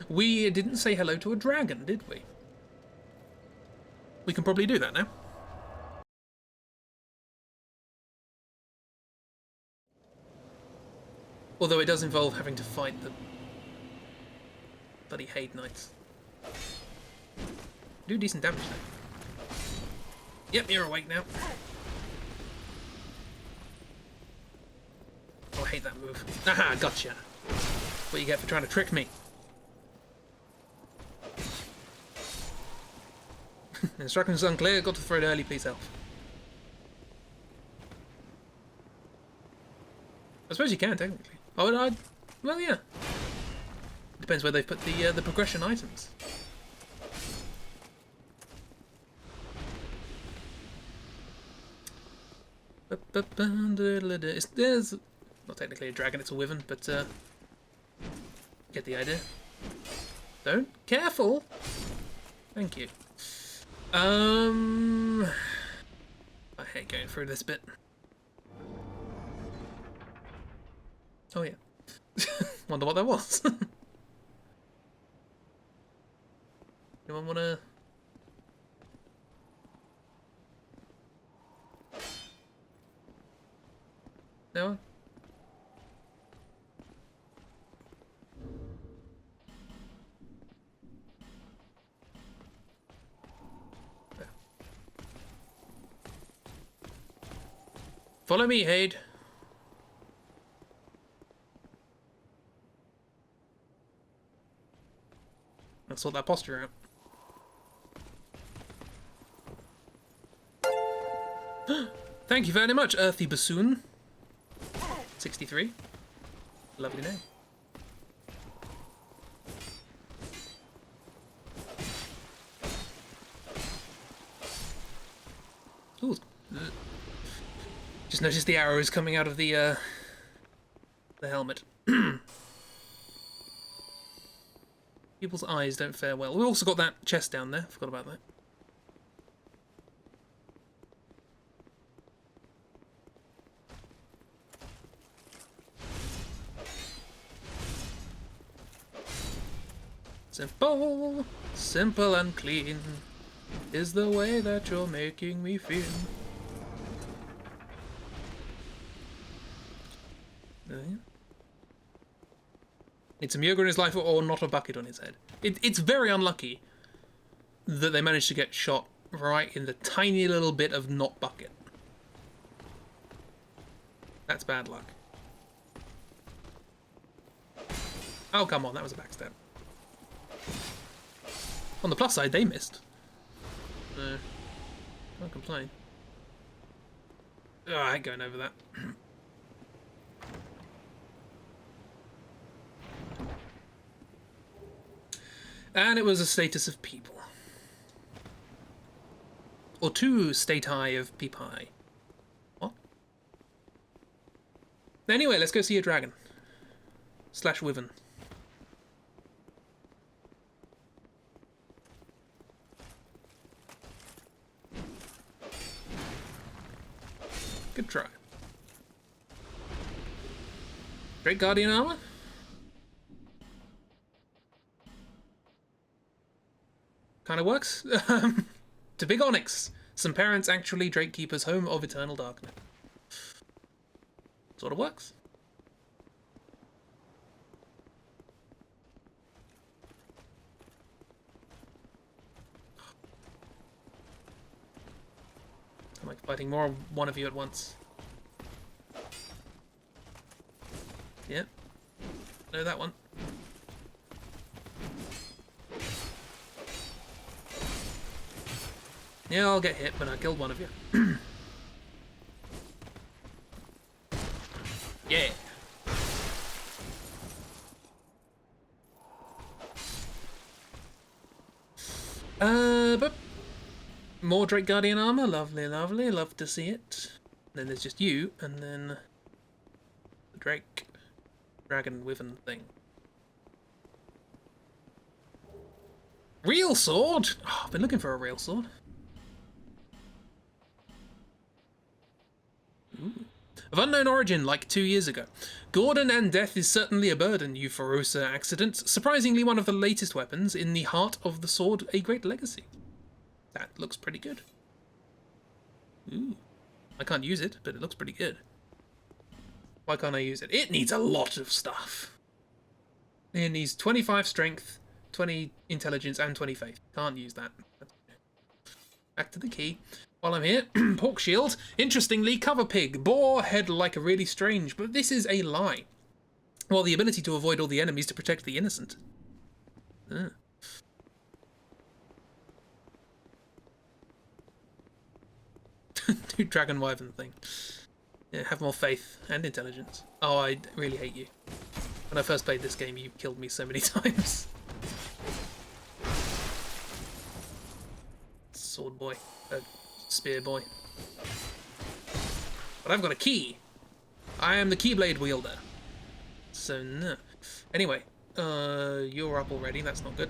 We didn't say hello to a dragon, did we? We can probably do that now. Although it does involve having to fight the bloody Haid Knights. Do decent damage though. Yep, you're awake now. Oh, I hate that move. Aha, gotcha. What you get for trying to trick me. Instructions unclear, got to throw it early, please help. I suppose you can, technically. Oh, well, yeah. Depends where they've put the progression items. There's not technically a dragon, it's a wyvern, but get the idea. Don't. Careful! Thank you. I hate going through this bit. Oh yeah. Wonder what that was. Anyone wanna? No one? Follow me, Hade. Let's sort that posture out. Thank you very much, Earthy Bassoon. 63. Lovely name. Ooh. Just noticed the arrows coming out of the helmet. People's eyes don't fare well. We also got that chest down there. Forgot about that. Simple, simple and clean is the way that you're making me feel. Need some yoga in his life or not a bucket on his head. It's very unlucky that they managed to get shot right in the tiny little bit of not bucket. That's bad luck. Oh, come on, that was a backstab. On the plus side, they missed. No, can't complain. Oh, I ain't going over that. And it was a status of people. Or two stati of peepi. What? Anyway, let's go see a dragon. Slash wyvern. Good try. Great Guardian armor? Kind of works. To Big Onyx. Some parents actually Drake Keeper's Home of Eternal Darkness. Sort of works. I'm like fighting more of one of you at once. Yep. Know that one. Yeah, I'll get hit when I killed one of you. Yeah. But more Drake Guardian armor, lovely, lovely, love to see it. Then there's just you, and then the Drake Dragon Wyvern thing. Real sword? Oh, I've been looking for a real sword. Ooh. Of unknown origin, like 2 years ago. Gordon and death is certainly a burden, you Ferosa accident. Surprisingly one of the latest weapons in the heart of the sword, a great legacy. That looks pretty good. Ooh. I can't use it, but it looks pretty good. Why can't I use it? It needs a lot of stuff. It needs 25 strength, 20 intelligence, and 20 faith. Can't use that. Back to the key. While I'm here, pork shield. Interestingly, cover pig. Boar head like a really strange, but this is a lie. Well, the ability to avoid all the enemies to protect the innocent. Do Dragon Wyvern thing. Yeah, have more faith and intelligence. Oh, I really hate you. When I first played this game, you killed me so many times. Sword boy. Spear boy. But I've got a key. I am the Keyblade wielder. So, no. Anyway, you're up already. That's not good.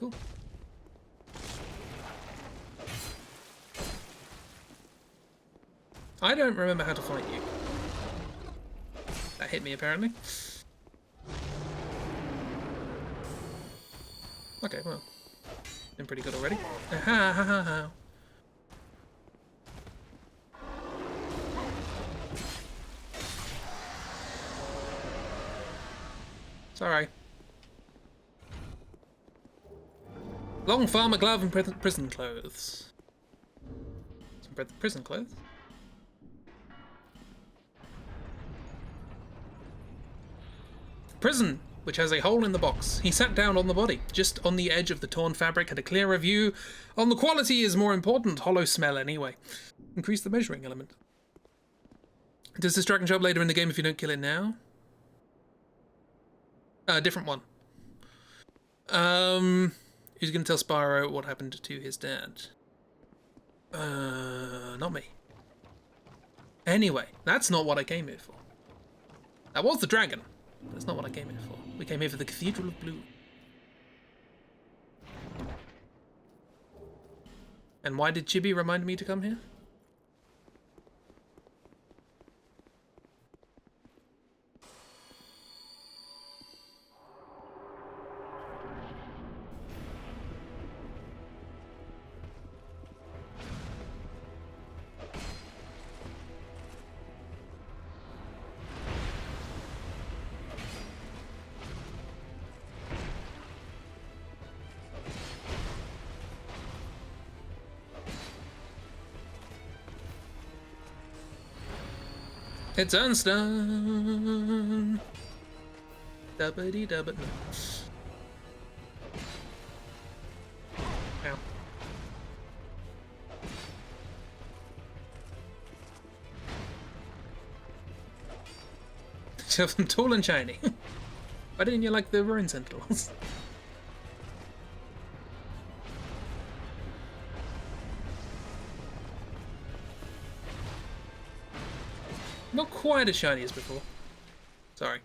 Cool. I don't remember how to fight you. That hit me, apparently. Okay, well. Been pretty good already. Ha ha ha ha. Sorry. Long farmer glove and prison clothes. Some prison clothes? Prison, which has a hole in the box. He sat down on the body, just on the edge of the torn fabric, had a clearer view. On the quality is more important, hollow smell anyway. Increase the measuring element. Does this dragon show up later in the game if you don't kill it now? Different one. Who's going to tell Spyro what happened to his dad? Not me. Anyway, that's not what I came here for. That was the dragon. That's not what I came here for. We came here for the Cathedral of Blue. And why did Chibi remind me to come here? It's Ernstone. Dubbity dubbit. Ow. Shove them tall and shiny. Why didn't you like the Ruin Sentinels? Not quite as shiny as before. Sorry.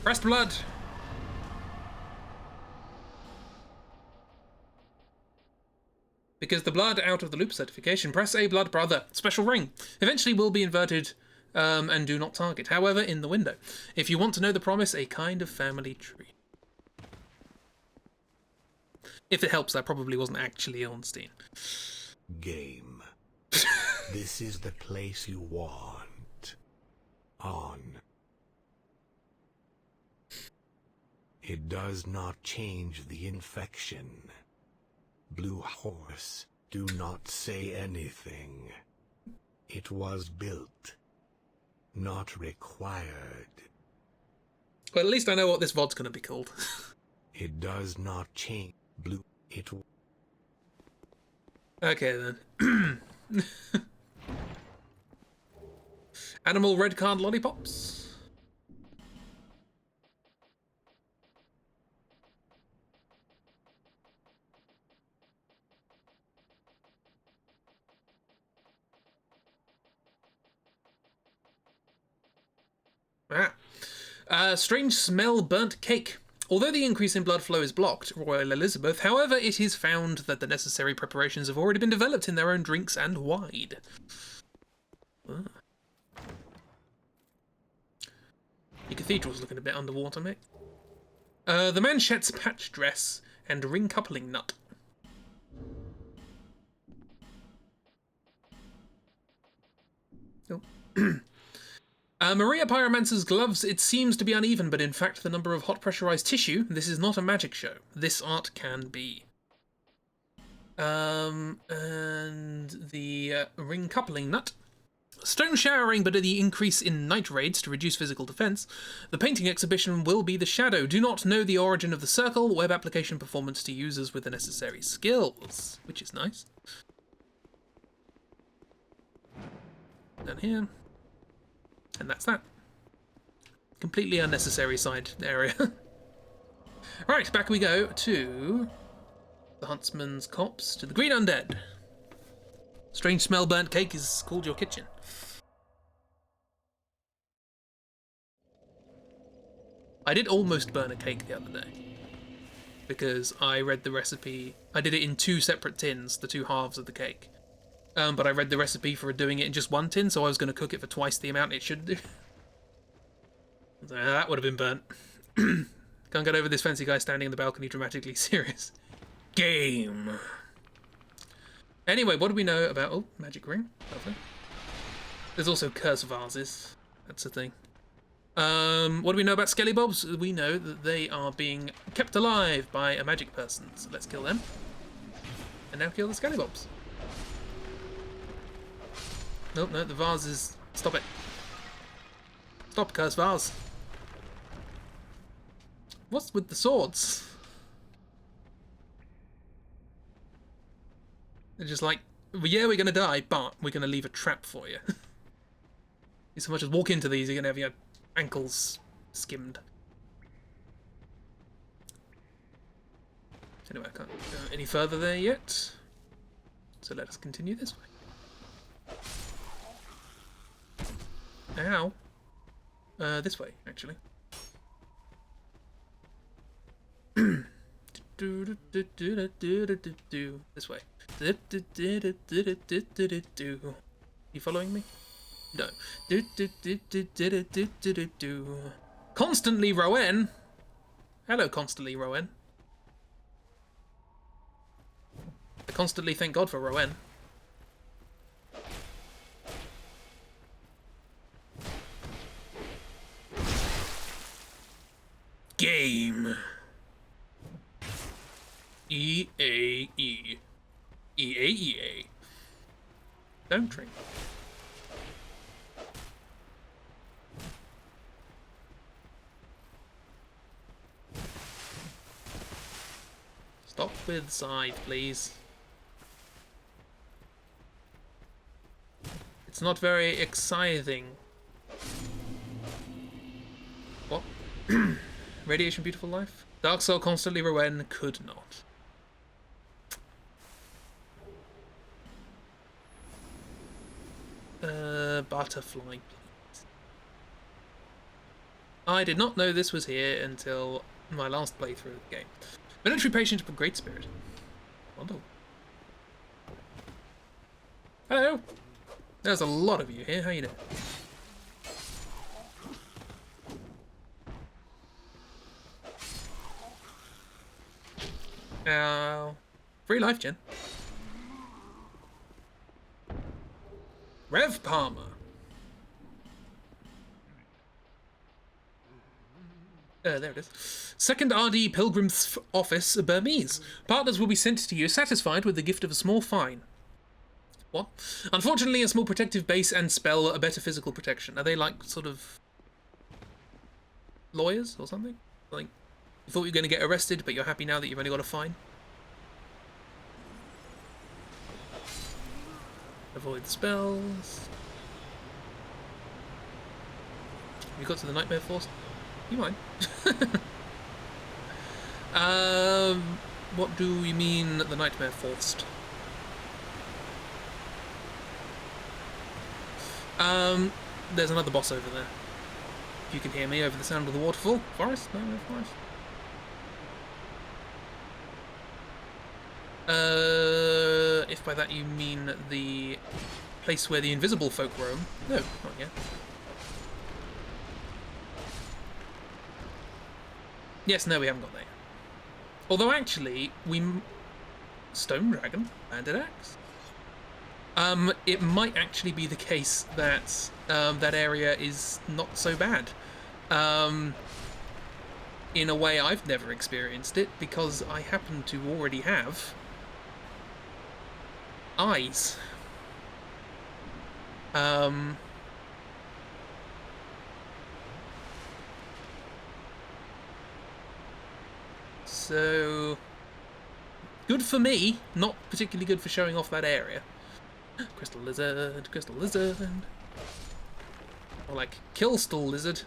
Pressed blood. Because the blood out of the loop certification, press A blood brother. Special ring. Eventually will be inverted and do not target. However, in the window. If you want to know the promise, a kind of family tree. If it helps, that probably wasn't actually Ornstein. Game. This is the place you want. On. It does not change the infection. Blue Horse, do not say anything. It was built, not required. Well, at least I know what this VOD's going to be called. It does not change. Blue. It. Okay then. Animal red card lollipops. Strange smell burnt cake. Although the increase in blood flow is blocked, Royal Elizabeth, however, it is found that the necessary preparations have already been developed in their own drinks and wide. Ah. The cathedral's looking a bit underwater, mate. The Manchette's patch dress and ring coupling nut. Oh. Maria Pyromancer's gloves, it seems to be uneven, but in fact the number of hot pressurized tissue, this is not a magic show. This art can be. And the ring coupling nut. Stone showering, but the increase in night raids to reduce physical defense. The painting exhibition will be the shadow. Do not know the origin of the circle. Web application performance to users with the necessary skills, which is nice. Down here. And that's that. Completely unnecessary side area. Right, back we go to the Huntsman's Copse, to the Green Undead. Strange smell burnt cake is called your kitchen. I did almost burn a cake the other day because I read the recipe. I did it in 2 separate tins, the 2 halves of the cake. But I read the recipe for doing it in just 1 tin, so I was going to cook it for twice the amount it should do. So that would have been burnt. Can't get over this fancy guy standing in the balcony dramatically serious. Game. Anyway, what do we know about... Oh, magic ring. Lovely. There's also curse vases. That's a thing. What do we know about Skellybobs? We know that they are being kept alive by a magic person. So let's kill them. And now kill the Skellybobs. Nope, no, the vase is... Stop it. Stop, curse vase. What's with the swords? They're just like, well, yeah, we're going to die, but we're going to leave a trap for you. You so much as walk into these, you're going to have your ankles skimmed. Anyway, I can't go any further there yet. So let us continue this way. Ow. This way, actually. This way. You following me? No. Constantly Rowan. Hello, Constantly Rowan. I constantly thank God for Rowan. Game. E-A-E. E-A-E-A. Don't drink. Stop with side, please. It's not very exciting. What? Radiation Beautiful Life? Dark Soul Constantly Rowan could not. Butterfly, please. I did not know this was here until my last playthrough of the game. Military Patient but Great Spirit. Wonderful. Hello! There's a lot of you here. How you doing? Free life, Jen. Rev Palmer. There it is. Second RD Pilgrim's Office, Burmese. Partners will be sent to you satisfied with the gift of a small fine. What? Unfortunately, a small protective base and spell a better physical protection. Are they like sort of lawyers or something? Like, you thought you were going to get arrested, but you're happy now that you've only got a fine? Avoid spells. You got to the Nightmare Force? You mind? What do we mean the Nightmare Forced? There's another boss over there. If you can hear me over the sound of the waterfall. Forest? No, no forest. If by that you mean the place where the invisible folk roam. No, not yet. Yes, no, we haven't got there yet. Although actually, Stone Dragon, Banded Axe. It might actually be the case that that area is not so bad. In a way, I've never experienced it because I happen to already have eyes. So good for me, not particularly good for showing off that area. Crystal Lizard, Crystal Lizard. Or like Killstall Lizard.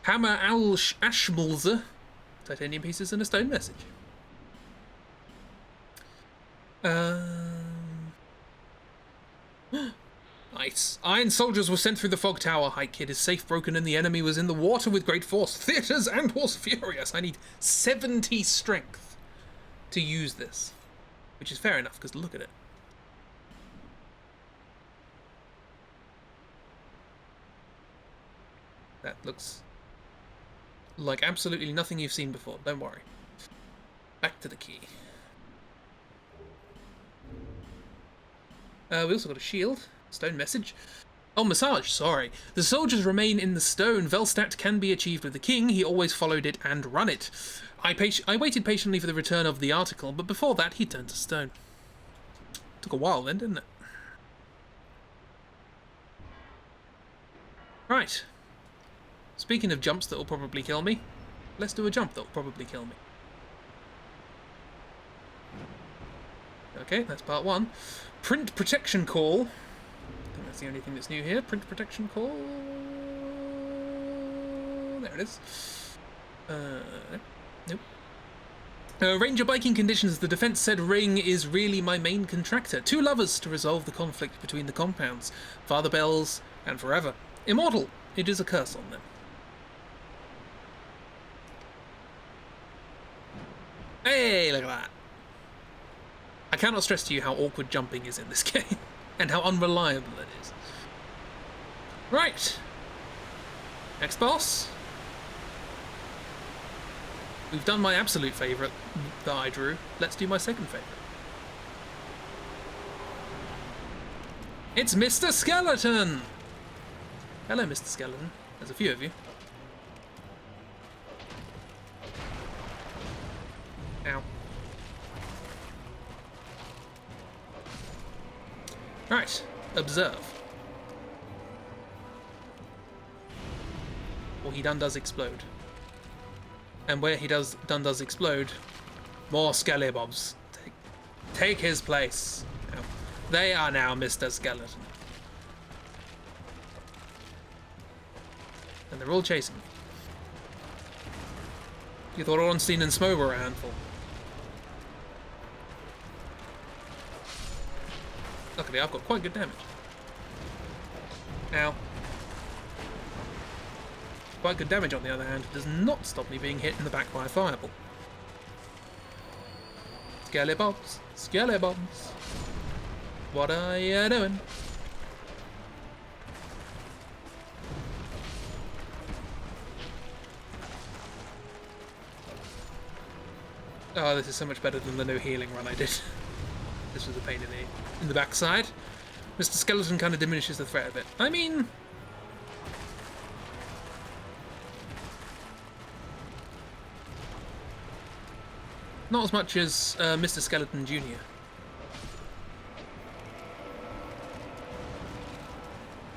Hammer Owl Ashmulzer. Titanium pieces and a stone message. Nice. Iron soldiers were sent through the fog tower. High Kid is safe broken and the enemy was in the water with great force. Theaters and was furious. I need 70 strength to use this. Which is fair enough, because look at it. That looks like absolutely nothing you've seen before. Don't worry. Back to the key. We also got a shield. Stone message. Oh, massage, sorry. The soldiers remain in the stone. Velstadt can be achieved with the king. He always followed it and run it. I waited patiently for the return of the article, but before that he turned to stone. Took a while then, didn't it? Right. Speaking of jumps that will probably kill me, let's do a jump that will probably kill me. Okay, that's part one. Print protection call. I think that's the only thing that's new here. Print protection call. There it is. Nope. Ranger biking conditions. The defense said Ring is really my main contractor. 2 lovers to resolve the conflict between the compounds. Father Bells and forever. Immortal. It is a curse on them. Hey, look at that. I cannot stress to you how awkward jumping is in this game, and how unreliable it is. Right. Next boss. We've done my absolute favourite that I drew. Let's do my second favourite. It's Mr. Skeleton! Hello, Mr. Skeleton. There's a few of you. Ow. Right, observe. Well, he done does explode. And where he does explode, more Skelebobs take his place. Now, they are now Mr. Skeleton. And they're all chasing me. You thought Ornstein and Smo were a handful. Luckily, I've got quite good damage. Ow. Quite good damage, on the other hand, does not stop me being hit in the back by a fireball. Skelebobs, Skelebobs. What are you doing? Oh, this is so much better than the no healing run I did. This was a pain in the backside. Mr. Skeleton kind of diminishes the threat a bit. I mean, not as much as Mr. Skeleton Jr.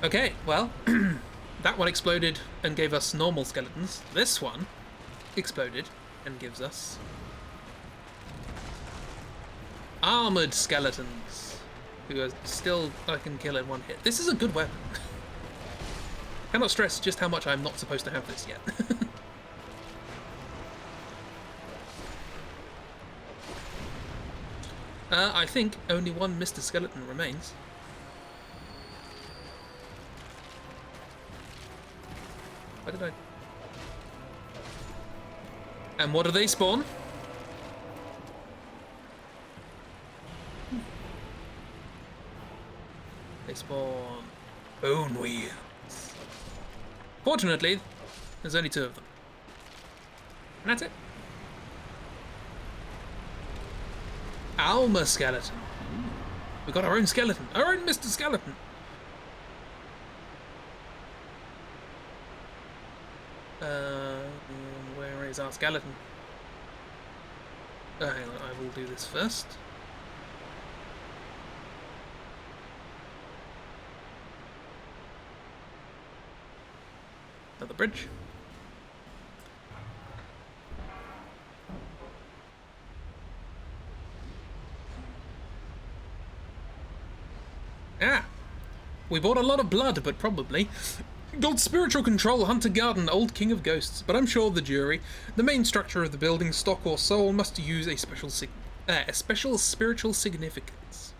Okay, well, that one exploded and gave us normal skeletons. This one exploded and gives us armored skeletons, who are still I can kill in one hit. This is a good weapon. Cannot stress just how much I'm not supposed to have this yet. I think only one Mr. Skeleton remains. Why did I... And what do they spawn? They spawn bone wheels. Fortunately, there's only 2 of them. And that's it. Alma Skeleton. We've got our own skeleton. Our own Mr. Skeleton. Where is our skeleton? Hang on, I will do this first. Another bridge. Ah! We bought a lot of blood, but probably. Got spiritual control, Hunter Garden, old king of ghosts, but I'm sure the jury, the main structure of the building, stock or soul, must use a special spiritual significance.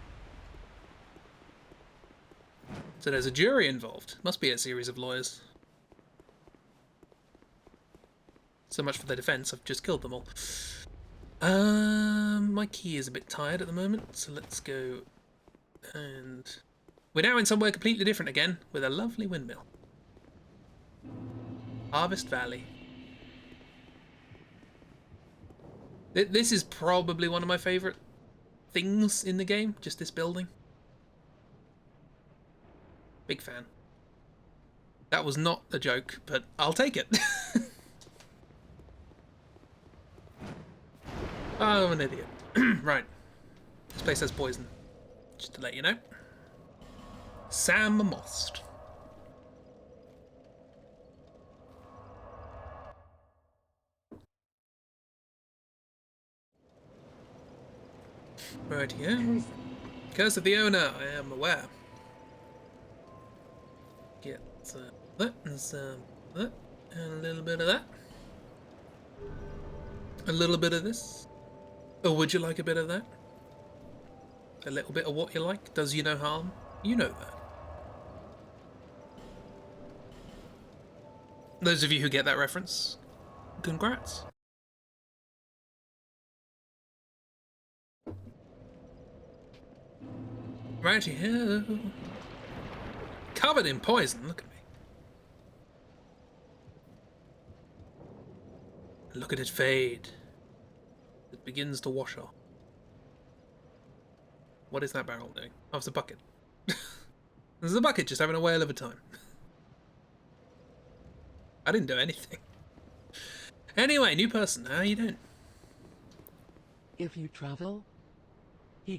So there's a jury involved. Must be a series of lawyers. So much for the defense. I've just killed them all. My key is a bit tired at the moment, so let's go. And we're now in somewhere completely different again, with a lovely windmill. Harvest Valley. This is probably one of my favourite things in the game, just this building. Big fan. That was not a joke, but I'll take it. Oh, I'm an idiot. Right. This place has poison. Just to let you know. Sam Most. Right here. Curse of the Owner, I am aware. Get that and some that and a little bit of that. A little bit of this. Or would you like a bit of that? A little bit of what you like does you no harm. You know that. Those of you who get that reference, congrats. Right here. Covered in poison, look at me. Look at it fade. It begins to wash off. What is that barrel doing? Oh, it's a bucket. There's a bucket just having a whale of a time. I didn't do anything. Anyway, new person, how you doing? If you travel,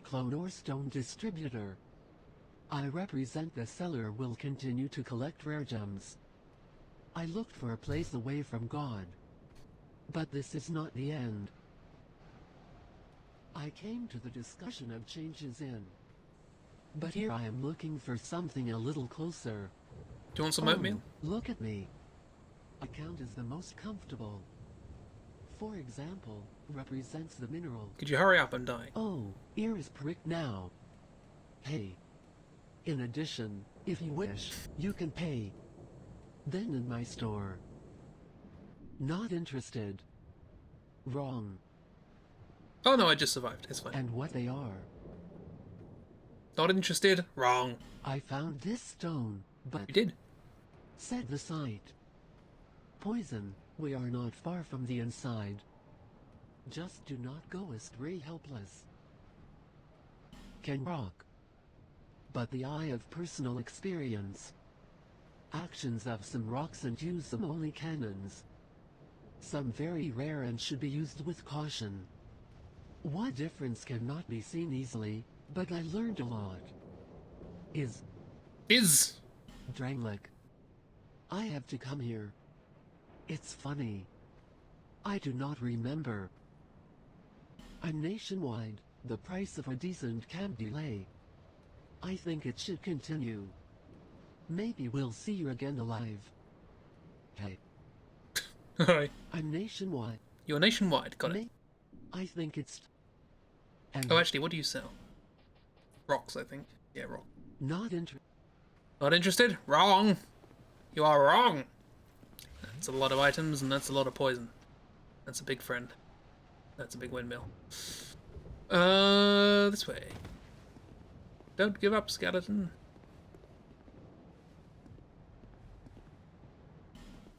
Clone or Stone Distributor. I represent the seller will continue to collect rare gems. I looked for a place away from God. But this is not the end. I came to the discussion of changes in. But here I am looking for something a little closer. Do you want some oatmeal? Look at me. I count as the most comfortable. For example, represents the mineral. Could you hurry up? I'm dying. Oh, ear is pricked now. Hey. In addition, if you wish, you can pay. Then in my store. Not interested. Wrong. Oh no, I just survived. It's fine. And what they are. Not interested. Wrong. I found this stone, but... You did? Said the site. Poison, we are not far from the inside. Just do not go astray helpless. Can rock. But the eye of personal experience. Actions of some rocks and use some only cannons. Some very rare and should be used with caution. What difference cannot be seen easily, but I learned a lot. Is Drangleic. I have to come here. It's funny. I do not remember. I'm nationwide. The price of a decent camp delay. I think it should continue. Maybe we'll see you again alive. Hey. Hi. I'm nationwide. You're nationwide, got it. I think it's... And oh, actually, what do you sell? Rocks, I think. Yeah, rock. Not interested. Not interested? Wrong. You are wrong. That's a lot of items, and that's a lot of poison. That's a big friend. That's a big windmill. This way. Don't give up, skeleton.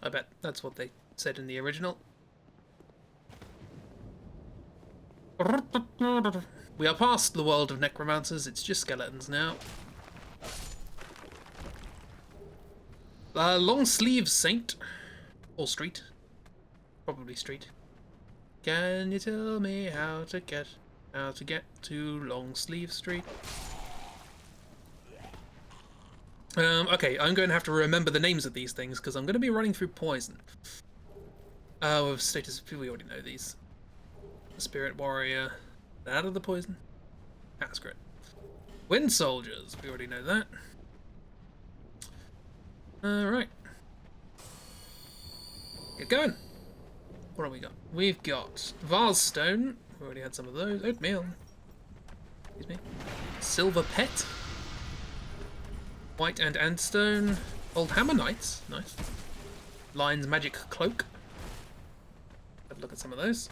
I bet that's what they said in the original. We are past the world of necromancers, it's just skeletons now. Long Sleeve Saint. Or Street. Probably Street. Can you tell me how to get to Long Sleeve Street? Okay, I'm going to have to remember the names of these things because I'm going to be running through poison. With status, we already know these. Spirit Warrior. Out of the poison. That's great. Wind Soldiers, we already know that. Alright. Get going. What have we got? We've got Vase Stone. We already had some of those. Oatmeal. Excuse me. Silver Pet. White and Antstone. Old Hammer Knights. Nice. Lion's Magic Cloak. Have a look at some of those.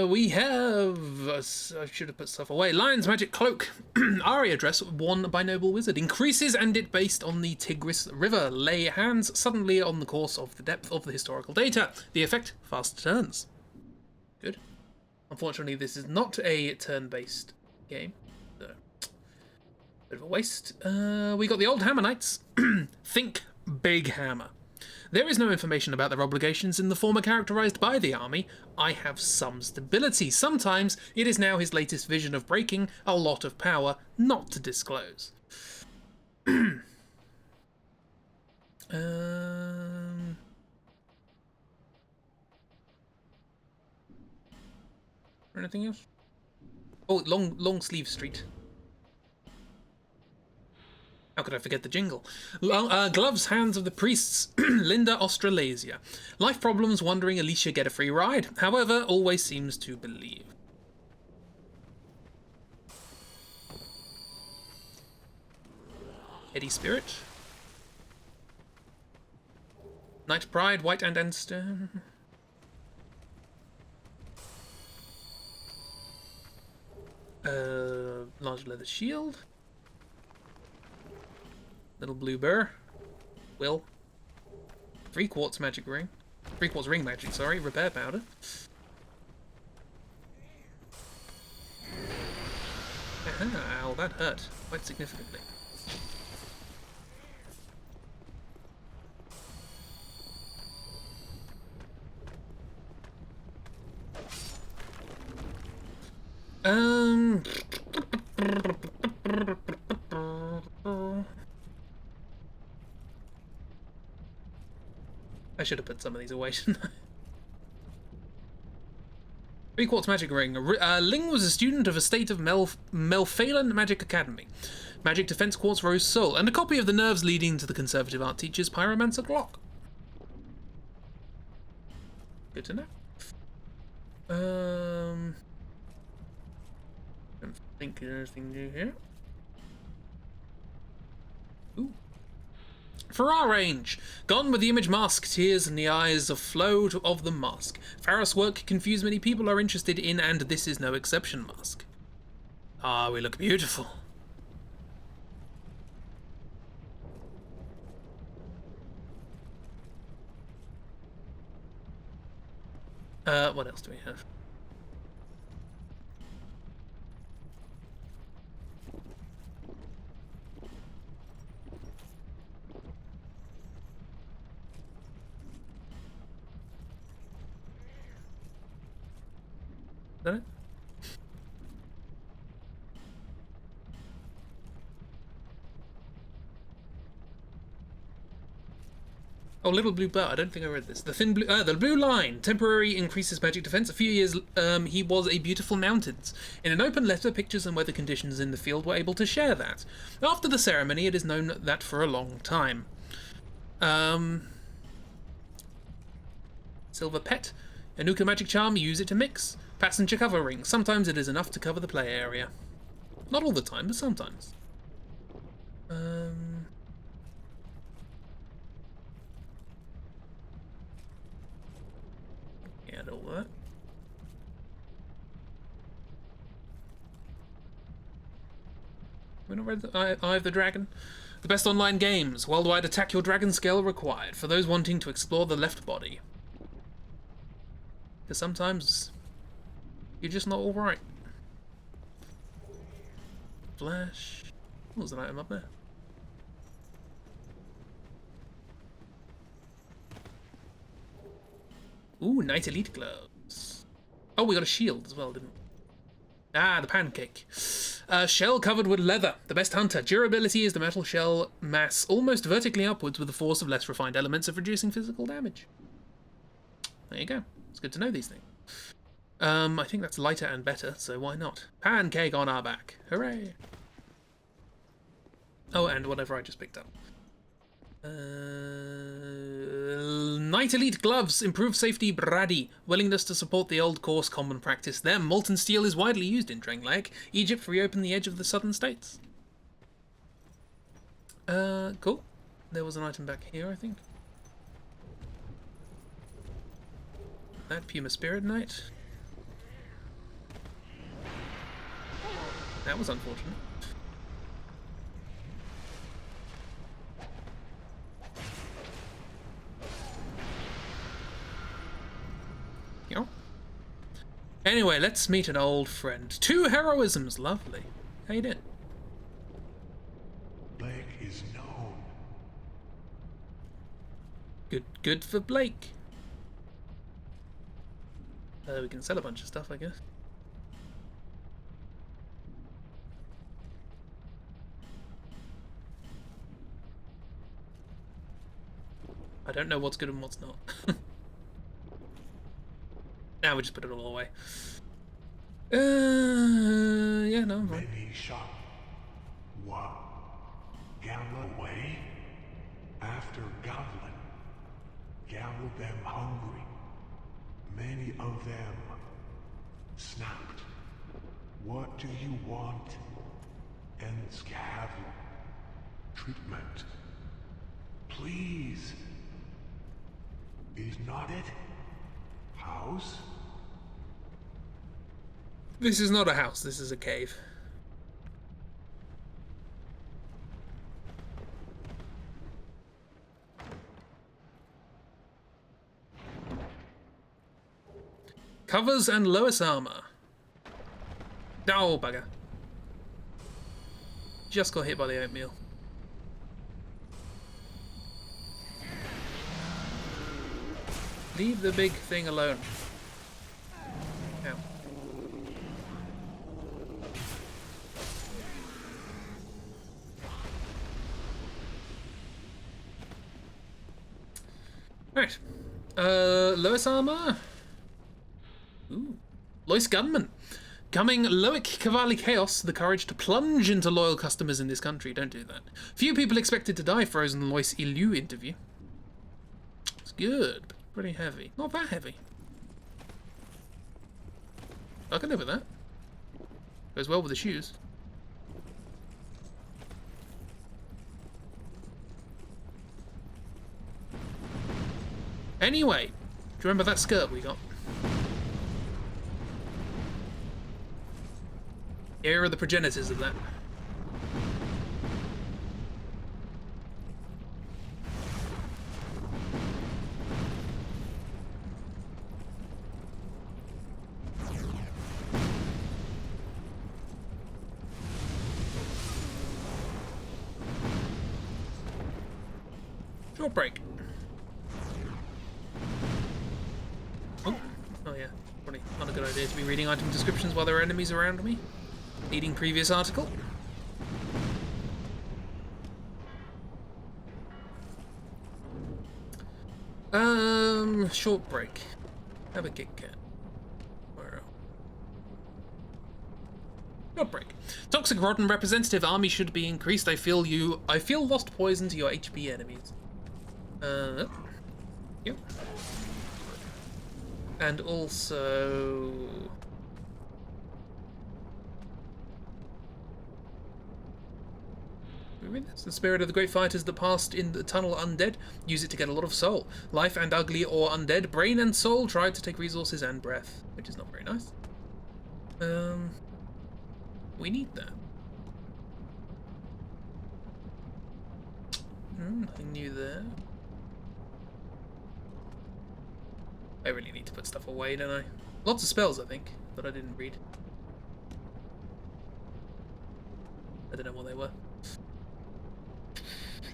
We have... I should have put stuff away. Lion's Magic Cloak. Aria dress worn by Noble Wizard. Increases and it based on the Tigris River. Lay hands suddenly on the course of the depth of the historical data. The effect, fast turns. Good. Unfortunately, this is not a turn-based game. So, bit of a waste. We got the Old Hammer Knights. Think Big Hammer. There is no information about their obligations in the former characterized by the army. I have some stability. Sometimes it is now his latest vision of breaking a lot of power not to disclose. Anything else? Oh, long sleeve street. How could I forget the jingle? Gloves, hands of the priests. Linda, Australasia. Life problems, wondering Alicia get a free ride. However, always seems to believe. Eddie Spirit. Night Pride, White and Endstone. Large leather shield. Little blue burr. Will. 3 quartz magic ring. 3 quartz ring magic, sorry. Repair powder. Ow, that hurt quite significantly. I should have put some of these away, shouldn't I? 3 quartz magic ring. Ling was a student of a state of Melphalan Magic Academy. Magic Defense Quartz Rose Soul, and a copy of the nerves leading to the conservative art teacher's Pyromancer Glock. Good to know. Don't think there's anything new here. Ooh. For our range, gone with the image mask, tears in the eyes of flow of the mask. Pharos work confused many people are interested in, and this is no exception. Mask. Ah, we look beautiful. What else do we have? Is that it? Oh, Little Blue Bird. I don't think I read this. The blue line. Temporary increases magic defense. A few years, he was a beautiful mountains. In an open letter, pictures and weather conditions in the field were able to share that. After the ceremony, it is known that for a long time. Silver Pet. Anuka Magic Charm. Use it to mix. Passenger cover ring. Sometimes it is enough to cover the play area. Not all the time, but sometimes. Yeah, all that. We not read the Eye of the Dragon? The best online games. Worldwide attack your dragon scale required for those wanting to explore the left body. Because sometimes you're just not alright. Flash. What was an item up there? Ooh, Knight Elite gloves. Oh, we got a shield as well, didn't we? Ah, the pancake. Shell covered with leather. The best hunter. Durability is the metal shell mass almost vertically upwards with the force of less refined elements of reducing physical damage. There you go. It's good to know these things. I think that's lighter and better, so why not? Pancake on our back. Hooray! Oh, and whatever I just picked up. Knight Elite Gloves. Improve safety, Brady. Willingness to support the old course, common practice there. Molten steel is widely used in Drangleic. Egypt reopened the edge of the southern states. Cool. There was an item back here, I think. That Puma Spirit Knight. That was unfortunate. Yeah. Anyway, let's meet an old friend. 2 heroisms, lovely. How you doing? Blake is known. Good for Blake. We can sell a bunch of stuff, I guess. I don't know what's good and what's not. Now we just put it all away. Yeah, no, I'm fine. Many shot. What? Galloway? After Goblin. Gallow them hungry. Many of them snapped. What do you want? Enscavel. Treatment. Please. Is not it? House? This is not a house, this is a cave. Covers and lowest armor. Oh, bugger. Just got hit by the oatmeal. Leave the big thing alone. Ow. Right. Lois armor. Ooh. Lois Gunman. Coming Loic Cavalli Chaos, the courage to plunge into loyal customers in this country. Don't do that. Few people expected to die, frozen Lois Ilu interview. It's good, but pretty heavy. Not that heavy. I can live with that. Goes well with the shoes. Anyway, do you remember that skirt we got? Here are the progenitors of that. Short break. Oh yeah, probably not a good idea to be reading item descriptions while there are enemies around me. Needing previous article. Short break. Have a Kit Kat. Where else? Short break. Toxic Rotten representative army should be increased. I feel lost poison to your HP enemies. Yep. And also the spirit of the great fighters that passed in the tunnel undead. Use it to get a lot of soul. Life and ugly or undead. Brain and soul tried to take resources and breath, which is not very nice. We need that. Nothing new there. I really need to put stuff away, don't I? Lots of spells, I think, that I didn't read. I don't know what they were.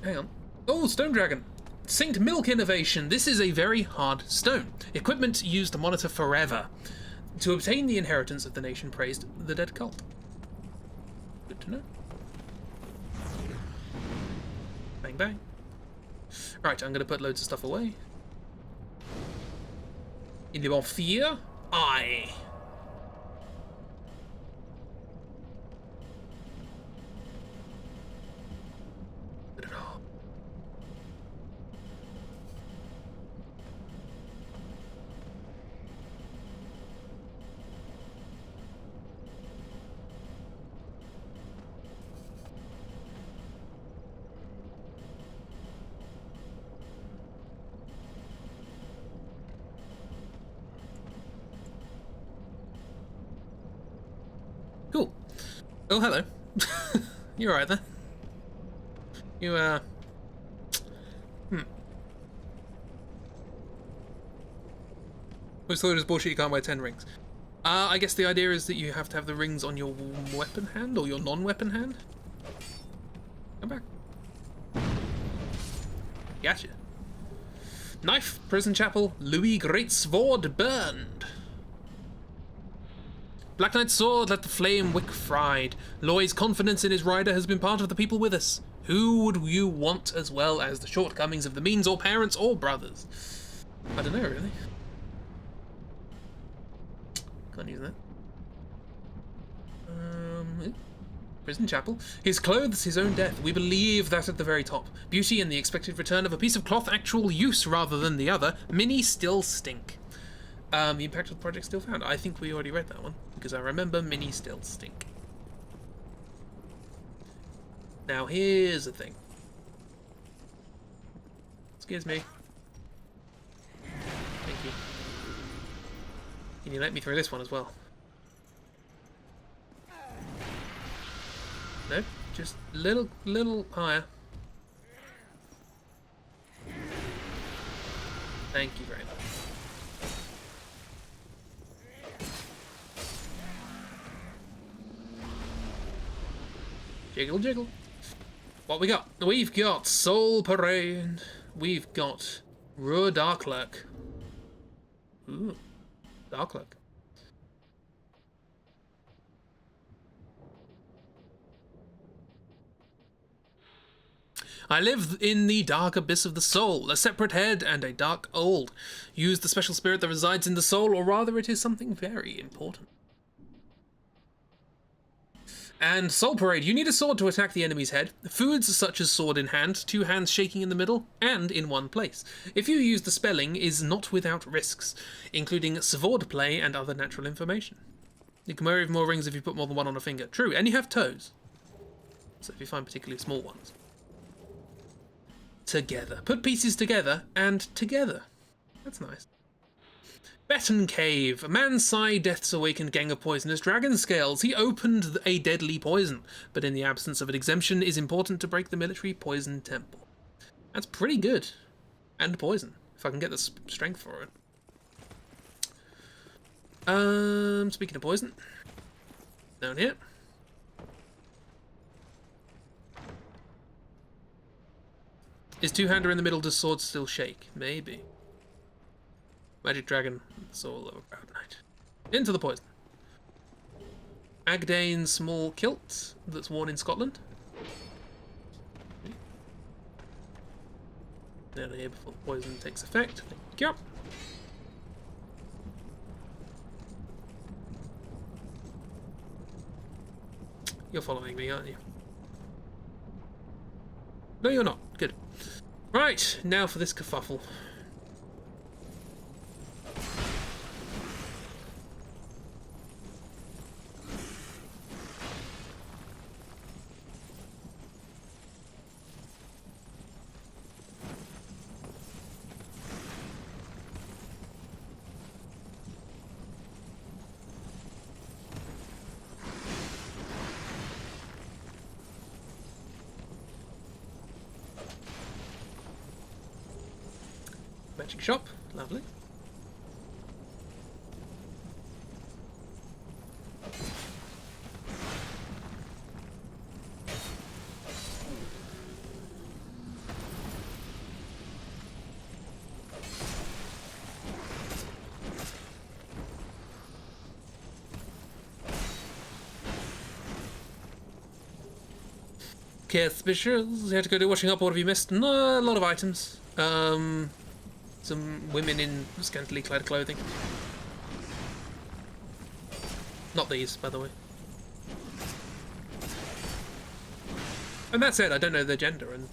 Hang on. Oh, Stone Dragon. Synced Milk Innovation. This is a very hard stone. Equipment used to monitor forever. To obtain the inheritance of the nation praised the dead cult. Good to know. Bang bang. Right, I'm going to put loads of stuff away. Il est bon fear. Aye. Oh, hello. You're right there. You, Always thought it was bullshit you can't wear 10 rings. I guess the idea is that you have to have the rings on your weapon hand or your non-weapon hand. Come back. Gotcha. Knife, prison chapel, Louis Great Sword burned. Black Knight's sword, let the flame wick fried. Loy's confidence in his rider has been part of the people with us. Who would you want as well as the shortcomings of the means or parents or brothers? I don't know, really. Can't use that. Prison chapel. His clothes, his own death. We believe that at the very top. Beauty and the expected return of a piece of cloth, actual use rather than the other. Mini still stink. The impact of the project still found. I think we already read that one because I remember mini still stink. Now here's the thing. Excuse me. Thank you. Can you let me through this one as well? No, just little higher. Thank you very much. Jiggle, jiggle. What we got? We've got Soul Parade. We've got Ruhr Darklerk. Ooh, Darklerk. I live in the dark abyss of the soul, a separate head and a dark old. Use the special spirit that resides in the soul, or rather it is something very important. And Soul Parade, you need a sword to attack the enemy's head. Foods such as sword in hand, 2 hands shaking in the middle, and in one place. If you use the spelling, is not without risks, including sword play and other natural information. You can wear even more rings if you put more than one on a finger. True, and you have toes. So if you find particularly small ones. Together. Put pieces together and together. That's nice. Beton Cave. A man's sigh, death's awakened gang of poisonous dragon scales. He opened a deadly poison, but in the absence of an exemption, is important to break the military poison temple. That's pretty good. And poison, if I can get the strength for it. Speaking of poison. Down here. Is two-hander in the middle, does sword still shake? Maybe. Magic Dragon, Soul of a Proud Knight. Into the poison. Agdane small kilt that's worn in Scotland. Down here before the poison takes effect. Thank you. You're following me, aren't you? No, you're not. Good. Right, now for this kerfuffle. Magic shop, lovely. Okay, suspicious. You had to go do washing up. What have you missed? No, a lot of items. Some women in scantily clad clothing. Not these, by the way. And that said, I don't know their gender, and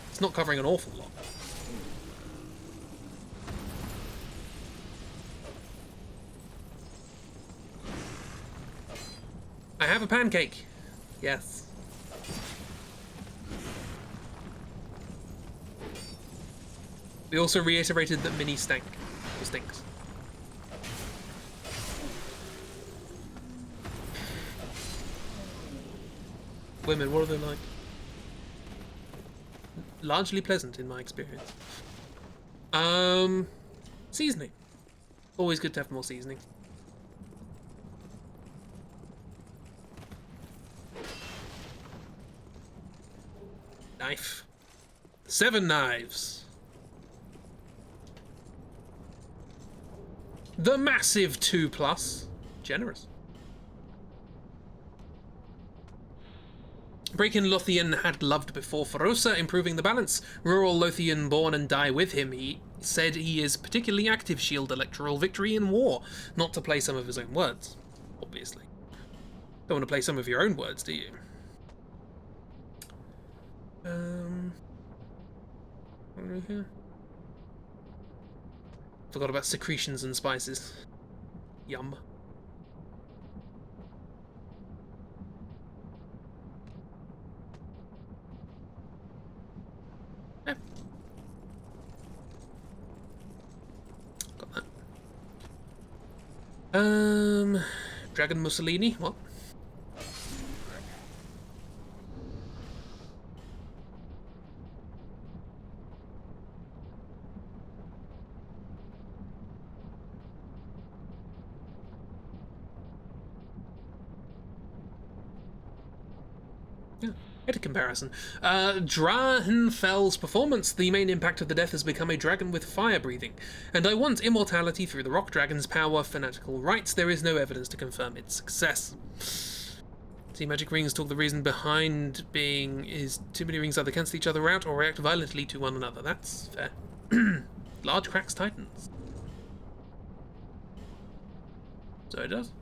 it's not covering an awful lot. I have a pancake. Yes. We also reiterated that Mini stank. Or stinks. Women, what are they like? Largely pleasant in my experience. Seasoning. Always good to have more seasoning. Knife. 7 knives. The massive 2+. Generous. Breakin' Lothian had loved before Ferosa, improving the balance. Rural Lothian born and die with him, he said he is particularly active shield electoral victory in war. Not to play some of his own words, obviously. Don't want to play some of your own words, do you? What are we here? Forgot about secretions and spices. Yum. Yeah. Got that. Dragon Mussolini, what? A comparison. Drahenfel's performance. The main impact of the death has become a dragon with fire breathing, and I want immortality through the rock dragon's power. Fanatical rites. There is no evidence to confirm its success. See, magic rings talk. The reason behind being is too many rings either cancel each other out or react violently to one another. That's fair. Large cracks titans. So it does.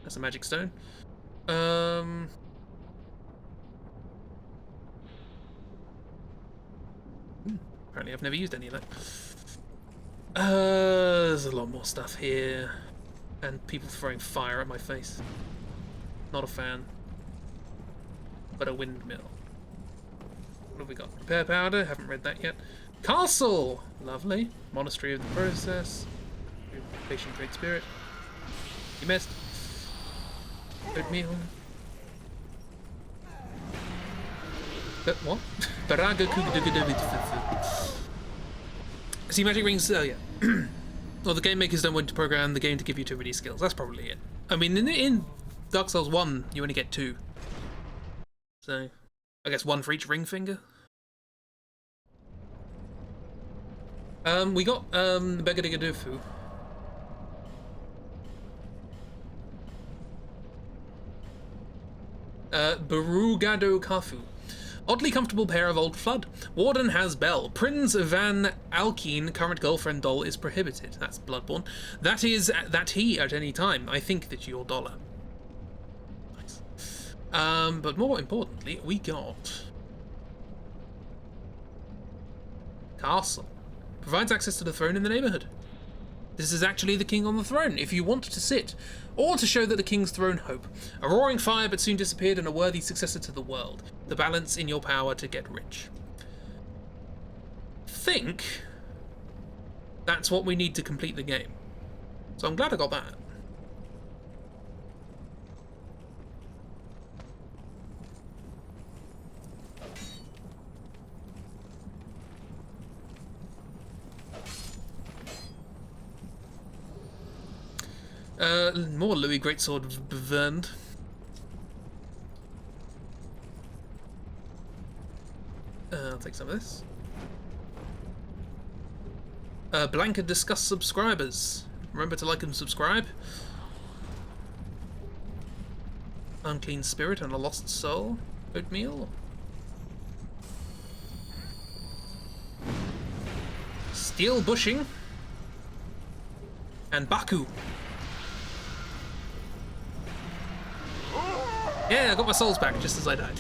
That's a magic stone. Apparently I've never used any of that. There's a lot more stuff here. And people throwing fire at my face. Not a fan. But a windmill. What have we got? Repair powder, haven't read that yet. Castle! Lovely. Monastery of the Process. Patient Great Spirit. You missed. Oatmeal. What? See, magic rings, oh yeah. Well, the game makers don't want to program the game to give you too many skills. That's probably it. I mean, in Dark Souls 1, you only get 2. So, I guess 1 for each ring finger. We got, Begadigadufu. Barugado Kafu. Oddly comfortable pair of old flood. Warden has Bell. Prince Van Alkeen, current girlfriend doll, is prohibited. That's Bloodborne. That is that he at any time. I think that your dollar. Nice. But more importantly, we got Castle. Provides access to the throne in the neighborhood. This is actually the king on the throne, if you want to sit, or to show that the king's throne hope. A roaring fire but soon disappeared and a worthy successor to the world. The balance in your power to get rich. Think that's what we need to complete the game. So I'm glad I got that. More Louis Greatsword Beverned. I'll take some of this. Blanca Discuss subscribers. Remember to like and subscribe. Unclean Spirit and a Lost Soul. Oatmeal. Steel Bushing. And Baku. Yeah, I got my souls back just as I died.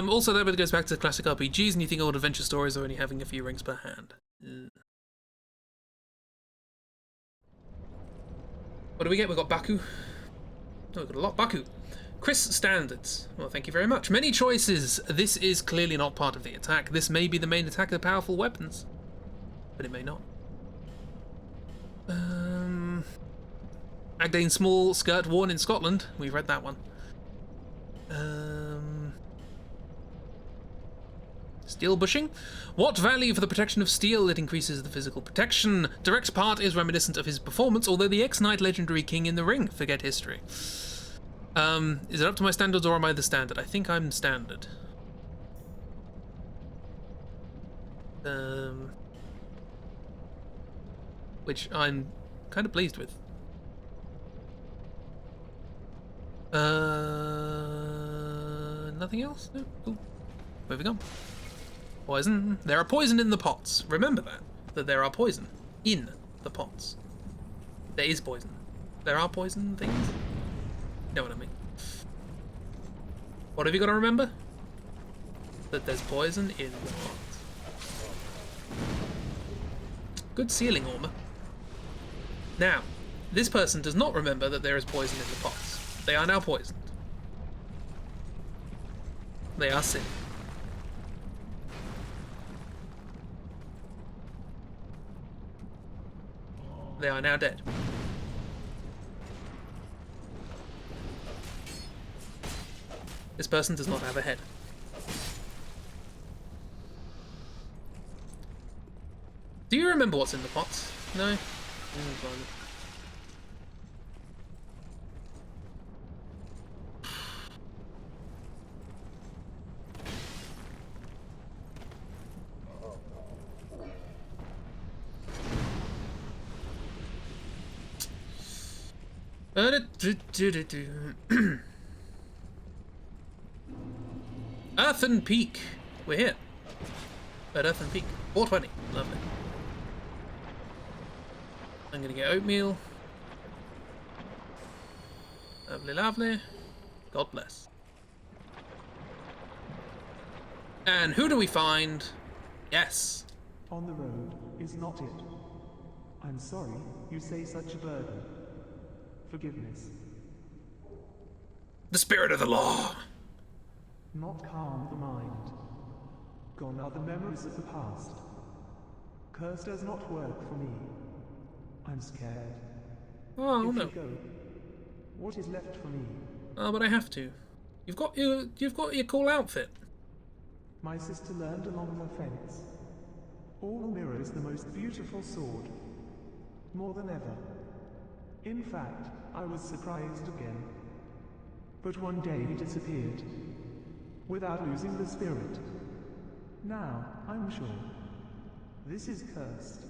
Also, that bit goes back to classic RPGs, and you think old adventure stories are only having a few rings per hand. What do we get? We got Baku. Oh, we got a lot. Baku. Chris Standards. Well, thank you very much. Many choices. This is clearly not part of the attack. This may be the main attack of the powerful weapons. But it may not. Agdane small skirt worn in Scotland. We've read that one. Steel bushing. What value for the protection of steel? It increases the physical protection. Direct part is reminiscent of his performance, although the ex-knight legendary king in the ring. Forget history. Is it up to my standards or am I the standard? I think I'm standard. Which I'm kind of pleased with. Nothing else? No? Cool. Moving on. Poison. There are poison in the pots. Remember that there are poison in the pots. There is poison. There are poison things. You know what I mean. What have you got to remember? That there's poison in the pots. Good sealing armor. Now, this person does not remember that there is poison in the pots. They are now poisoned. They are sick. They are now dead. This person does not have a head. Do you remember what's in the pots? No? Earthen Peak. We're here. At Earthen Peak. 420. Lovely. I'm gonna get oatmeal. Lovely, lovely. God bless. And who do we find? Yes. On the road is not it. I'm sorry you say such a burden. Forgiveness. The spirit of the law. Not calm the mind. Gone are the memories of the past. Curse does not work for me. I'm scared. Oh if no. You go, what is left for me? Oh, but I have to. You've got your cool outfit. My sister learned along the fence. All mirror is the most beautiful sword. More than ever. In fact, I was surprised again. But one day he disappeared. Without losing the spirit. Now, I'm sure. This is cursed.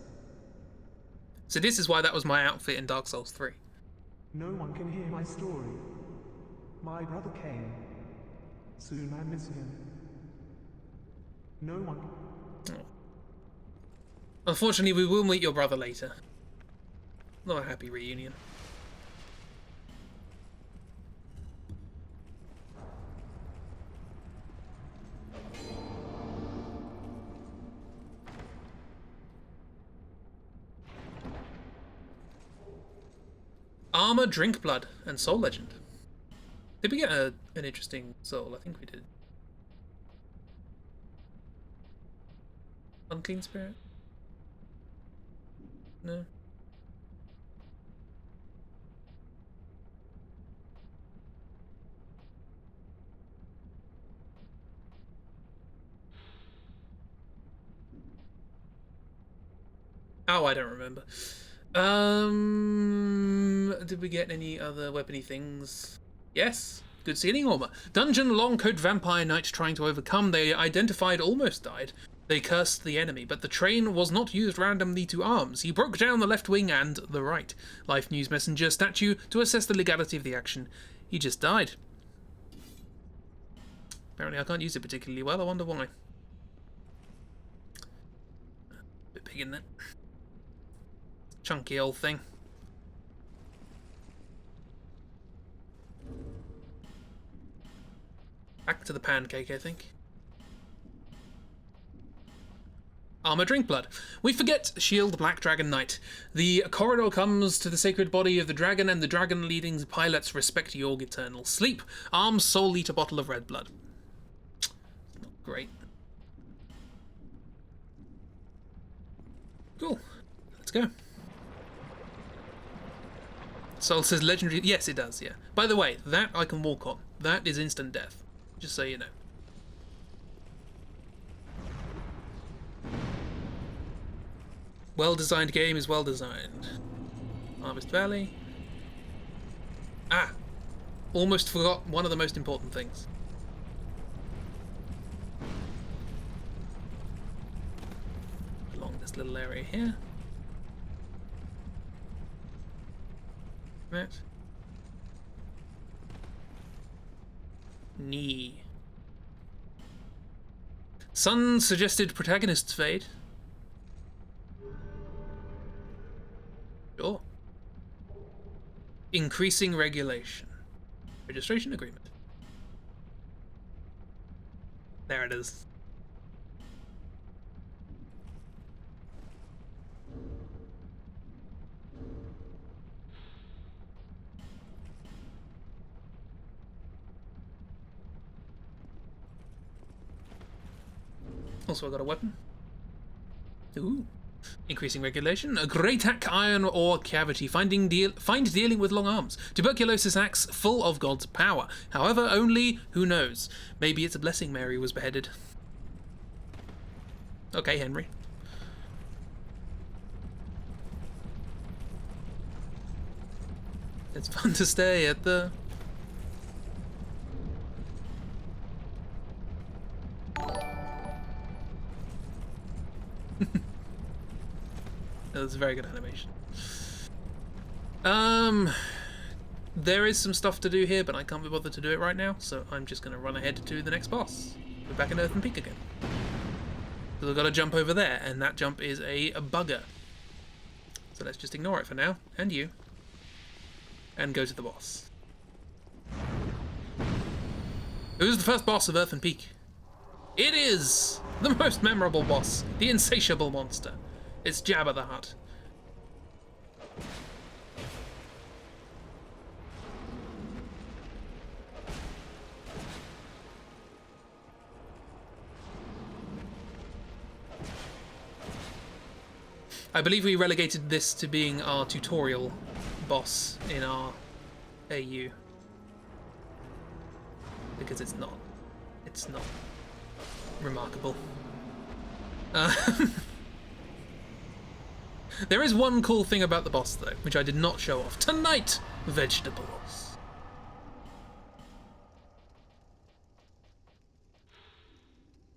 So this is why that was my outfit in Dark Souls 3. No one can hear my story. My brother came. Soon I miss him. No one. Oh. Unfortunately, we will meet your brother later. Not a happy reunion. Armor, Drink Blood, and Soul Legend. Did we get an interesting soul? I think we did. Unclean Spirit? No. Oh, I don't remember. Did we get any other weapony things? Yes. Good sealing armor. Dungeon Longcoat Vampire Knight trying to overcome. They identified almost died. They cursed the enemy, but the train was not used randomly to arms. He broke down the left wing and the right. Life News Messenger statue to assess the legality of the action. He just died. Apparently I can't use it particularly well. I wonder why. Bit big, isn't it? Chunky old thing. Back to the pancake, I think. Armor, Drink Blood. We forget Shield Black Dragon Knight. The corridor comes to the sacred body of the dragon, and the dragon leading pilots respect Yorg Eternal. Sleep. Arms, Soul Eater bottle of red blood. Not great. Cool. Let's go. Soul says legendary. Yes, it does, yeah. By the way, that I can walk on. That is instant death. Just so you know. Well-designed game is well-designed. Harvest Valley. Ah! Almost forgot one of the most important things. Along this little area here. That. Knee. Sun suggested protagonist's fate. Sure. Increasing regulation. Registration agreement. There it is. Also, I got a weapon. Ooh. Increasing regulation. A great hack iron ore cavity. Find dealing with long arms. Tuberculosis axe full of God's power. However, only, who knows? Maybe it's a blessing Mary was beheaded. Okay, Henry. It's fun to stay at the... That was a very good animation. There is some stuff to do here, but I can't be bothered to do it right now, so I'm just going to run ahead to the next boss. We're back in Earthen Peak again. So I've got to jump over there, and that jump is a bugger. So let's just ignore it for now, and you. And go to the boss. Who's the first boss of Earthen Peak? It is the most memorable boss, the insatiable monster. It's Jabba the Hutt. I believe we relegated this to being our tutorial boss in our AU. Because it's not remarkable. There is one cool thing about the boss, though, which I did not show off. Tonight, vegetables.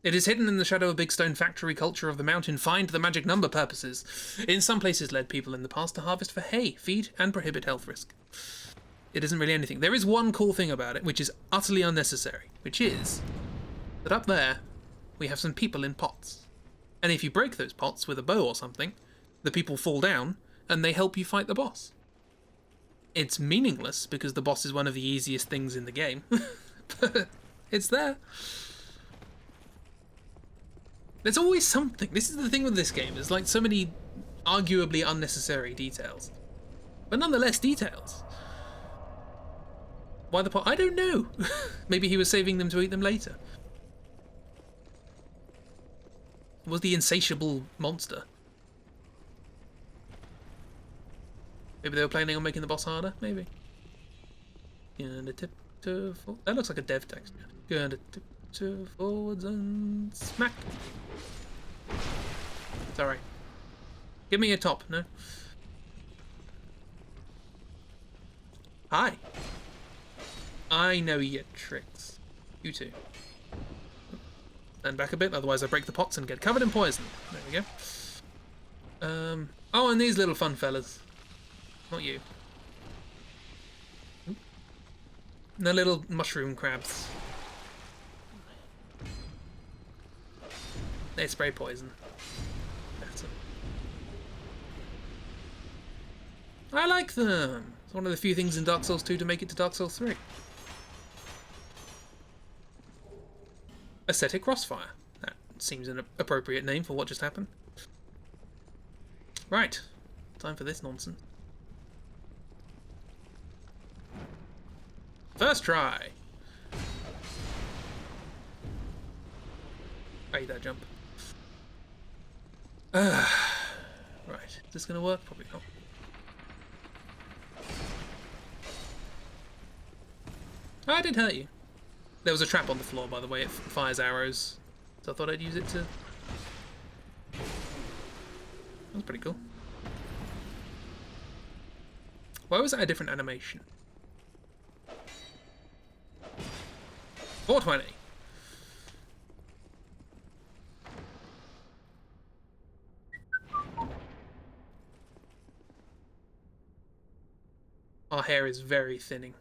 It is hidden in the shadow of big stone factory culture of the mountain. Find the magic number purposes. In some places led people in the past to harvest for hay, feed, and prohibit health risk. It isn't really anything. There is one cool thing about it, which is utterly unnecessary, which is that up there, we have some people in pots. And if you break those pots with a bow or something, the people fall down, and they help you fight the boss. It's meaningless, because the boss is one of the easiest things in the game. But it's there. There's always something. This is the thing with this game. There's like so many arguably unnecessary details. But nonetheless, details. Why the pot? I don't know. Maybe he was saving them to eat them later. Was the insatiable monster. Maybe they were planning on making the boss harder, maybe. Gonna tiptoe forward. That looks like a dev text. Gonna tiptoe forwards and smack. Sorry. Give me a top, no? Hi. I know your tricks. You too. Stand back a bit, otherwise I break the pots and get covered in poison. There we go. Oh, and these little fun fellas. Not you. Oop. The little mushroom crabs. They spray poison. Better. I like them. It's one of the few things in Dark Souls 2 to make it to Dark Souls 3. Ascetic Crossfire. That seems an appropriate name for what just happened. Right. Time for this nonsense. First try. I hate that jump. Right. Is this going to work? Probably not. Oh, I did hurt you. There was a trap on the floor, by the way. It fires arrows. So I thought I'd use it to... That's pretty cool. Why was that a different animation? 420. Our hair is very thinning.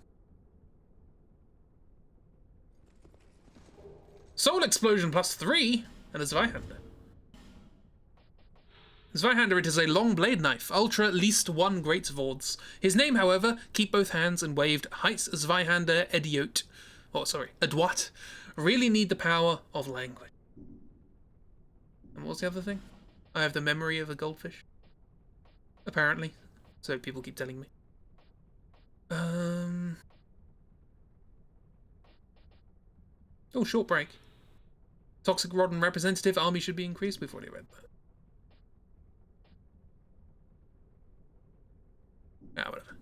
Soul Explosion +3 and a Zweihander. Zweihander, it is a long blade knife, ultra least 1 great swords. His name, however, keep both hands and waved, Heights Zweihander Idiot. Oh, sorry, Adwat. Really need the power of language. And what's the other thing? I have the memory of a goldfish. Apparently. So people keep telling me. Oh, short break. Toxic Rod and Representative Army should be increased. We've already read that. Ah, whatever.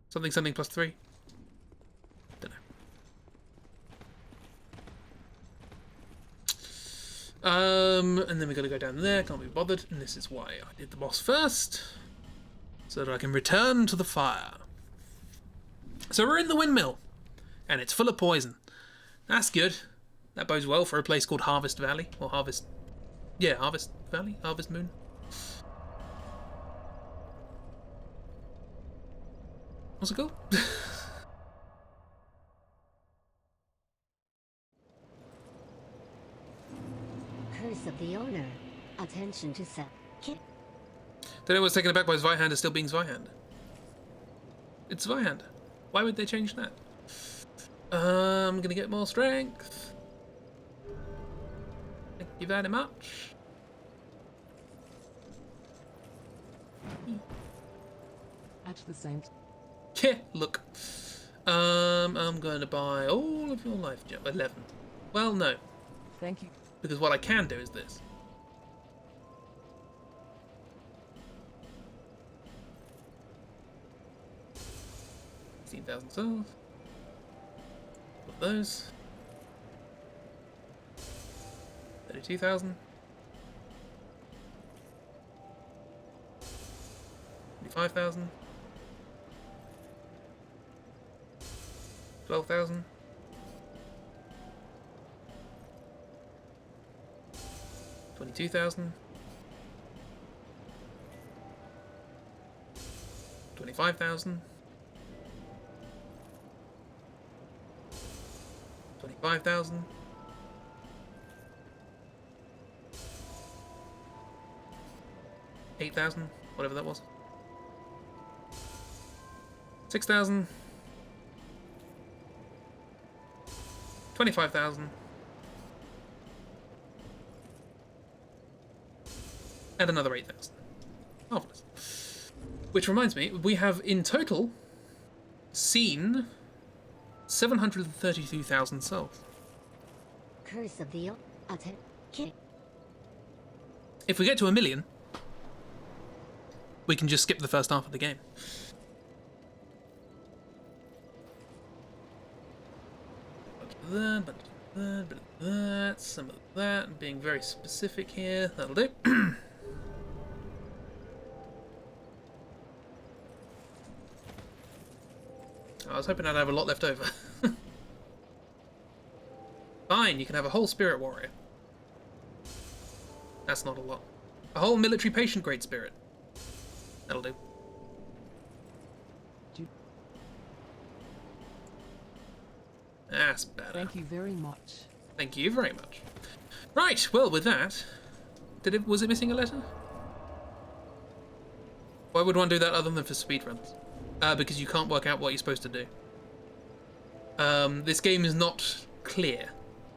Something +3. Don't know. And then we gotta go down there. Can't be bothered. And this is why I did the boss first, so that I can return to the fire. So we're in the windmill, and it's full of poison. That's good. That bodes well for a place called Harvest Valley, or Harvest... Yeah, Harvest Valley? Harvest Moon? What's it called? Curse of the Owner. Attention to self. Don't know what's taken aback by Zweihander still being Zweihander. It's Zweihander. Why would they change that? I'm gonna get more strength. Thank you very much. At the same time. Yeah, look. I'm going to buy all of your life gem. 11. Well, no. Thank you. Because what I can do is this. $16,000 souls. Put those. 32,000. 25,000. 12,000. 22,000. 25,000. 25,000. 8,000, whatever that was. 6,000. 25,000. And another 8,000. Marvelous. Which reminds me, we have in total seen 732,000 souls. Curse of the If we get to 1 million, we can just skip the first half of the game. That, some of that, and being very specific here, that'll do. I was hoping I'd have a lot left over. Fine, you can have a whole Spirit Warrior. That's not a lot. A whole Military Patient Great Spirit. That'll do. That's better. Thank you very much. Thank you very much. Right, well, with that, was it missing a letter? Why would one do that other than for speedruns? Because you can't work out what you're supposed to do. This game is not clear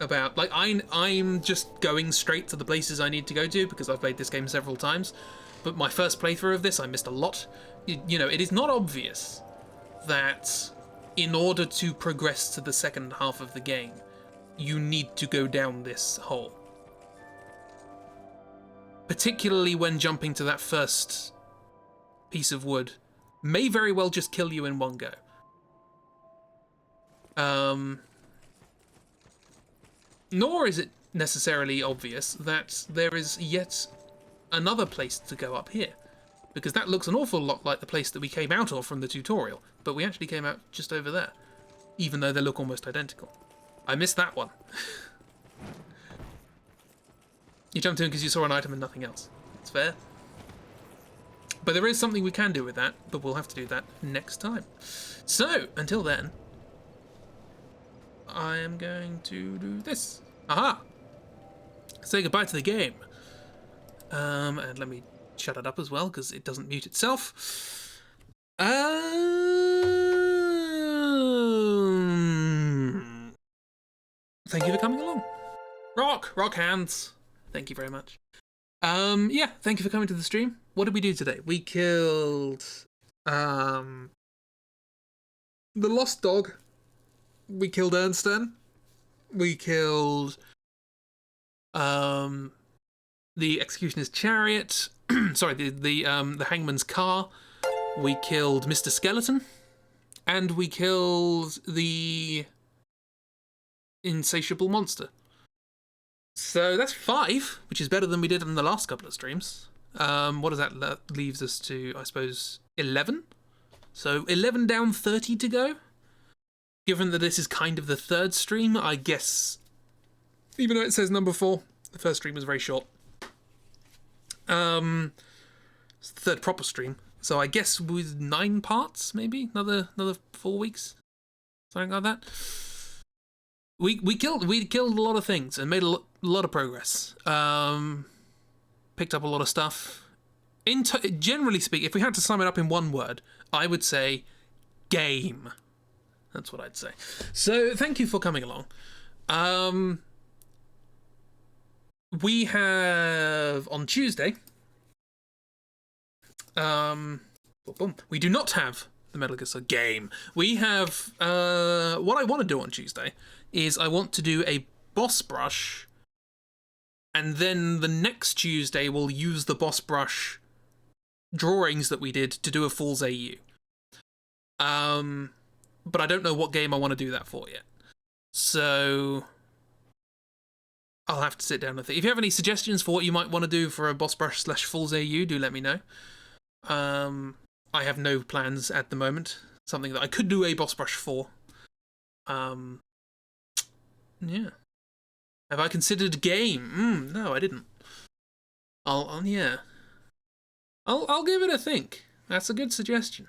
about, like, I'm just going straight to the places I need to go to because I've played this game several times. But my first playthrough of this, I missed a lot. You know, it is not obvious that in order to progress to the second half of the game, you need to go down this hole. Particularly when jumping to that first piece of wood may very well just kill you in one go. Nor is it necessarily obvious that there is yet another place to go up here, because that looks an awful lot like the place that we came out of from the tutorial, but we actually came out just over there, even though they look almost identical. I missed that one. You jumped in because you saw an item and nothing else. It's fair. But there is something we can do with that, but we'll have to do that next time. So, until then, I am going to do this. Aha! Say goodbye to the game. And let me shut it up as well, because it doesn't mute itself. Thank you for coming along. Rock hands. Thank you very much. Yeah, thank you for coming to the stream. What did we do today? We killed the Lost Dog. We killed Ernstern. We killed the Executioner's Chariot. Sorry, the Hangman's Car. We killed Mr. Skeleton. And we killed the Insatiable Monster. So that's 5, which is better than we did in the last couple of streams. What does that leaves us to, I suppose, 11? So 11 down, 30 to go. Given that this is kind of the third stream, I guess, even though it says number 4, the first stream was very short. It's the third proper stream. So I guess with 9 parts, maybe? Another 4 weeks? Something like that. We killed a lot of things and made a lot of progress. Picked up a lot of stuff. Generally speaking, if we had to sum it up in one word, I would say game. That's what I'd say. So thank you for coming along. We have on Tuesday. We do not have the Metal Gear Solid game. We have what I want to do on Tuesday is I want to do a boss brush, and then the next Tuesday we'll use the boss brush drawings that we did to do a Fool's AU. But I don't know what game I want to do that for yet. So I'll have to sit down and think. If you have any suggestions for what you might want to do for a boss brush / Fool's AU, do let me know. I have no plans at the moment. Something that I could do a boss brush for. Yeah. Have I considered game? No, I didn't. I'll give it a think. That's a good suggestion.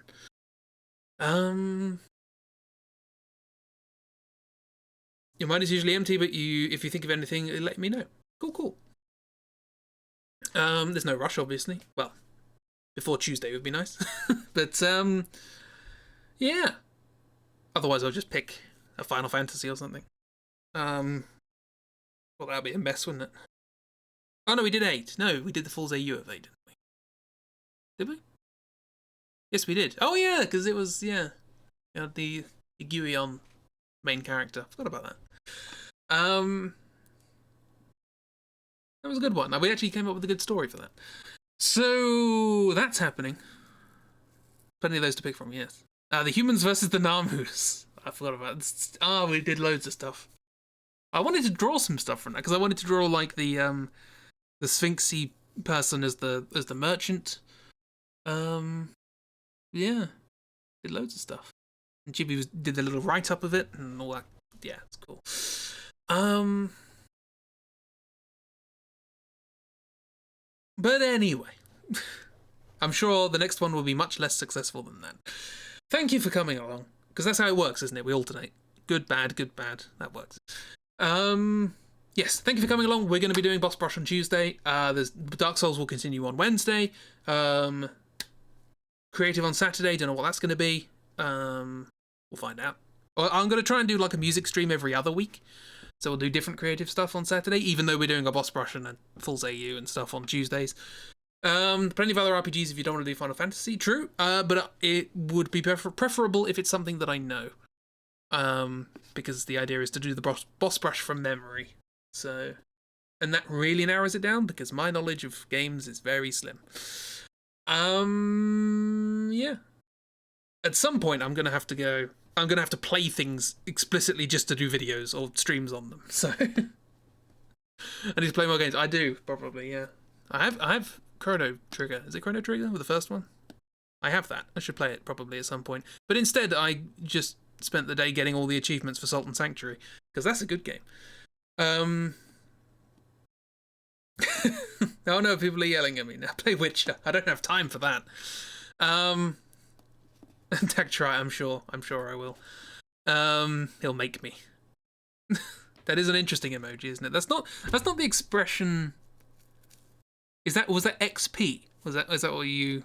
Your mind is usually empty, but if you think of anything, let me know. Cool. There's no rush, obviously. Well, before Tuesday would be nice. But, yeah. Otherwise, I'll just pick a Final Fantasy or something. Well, that'd be a mess, wouldn't it? Oh, no, we did 8. No, we did the Fool's AU of 8, didn't we? Did we? Yes, we did. Oh, yeah, because it was, yeah. You had the Guion main character. Forgot about that. That was a good one. We actually came up with a good story for that. So, that's happening. Plenty of those to pick from, yes. The Humans versus the Namus. I forgot about it. We did loads of stuff. I wanted to draw some stuff from that, because I wanted to draw, like, the Sphinxy person as the merchant. Yeah. Did loads of stuff. And Chibi did the little write-up of it, and all that. Yeah, it's cool. But anyway, I'm sure the next one will be much less successful than that. Thank you for coming along, because that's how it works, isn't it? We alternate. Good, bad, that works. Yes, thank you for coming along. We're going to be doing Boss Brush on Tuesday. There's Dark Souls will continue on Wednesday. Creative on Saturday, don't know what that's going to be. We'll find out. I'm going to try and do like a music stream every other week. So we'll do different creative stuff on Saturday, even though we're doing a Boss Brush and a Fool's AU and stuff on Tuesdays. Plenty of other RPGs if you don't want to do Final Fantasy, true. But it would be preferable if it's something that I know. Because the idea is to do the boss brush from memory. So, and that really narrows it down because my knowledge of games is very slim. Yeah. At some point, I'm going to have to go I'm gonna have to play things explicitly just to do videos or streams on them. So I need to play more games. I do probably, yeah. I have Chrono Trigger. Is it Chrono Trigger with the first one? I have that. I should play it probably at some point. But instead, I just spent the day getting all the achievements for Salt and Sanctuary because that's a good game. Oh no, people are yelling at me now. Play Witcher. I don't have time for that. Tag try. I'm sure I will. He'll make me. That is an interesting emoji, isn't it? That's not the expression. Was that XP? Is that what you?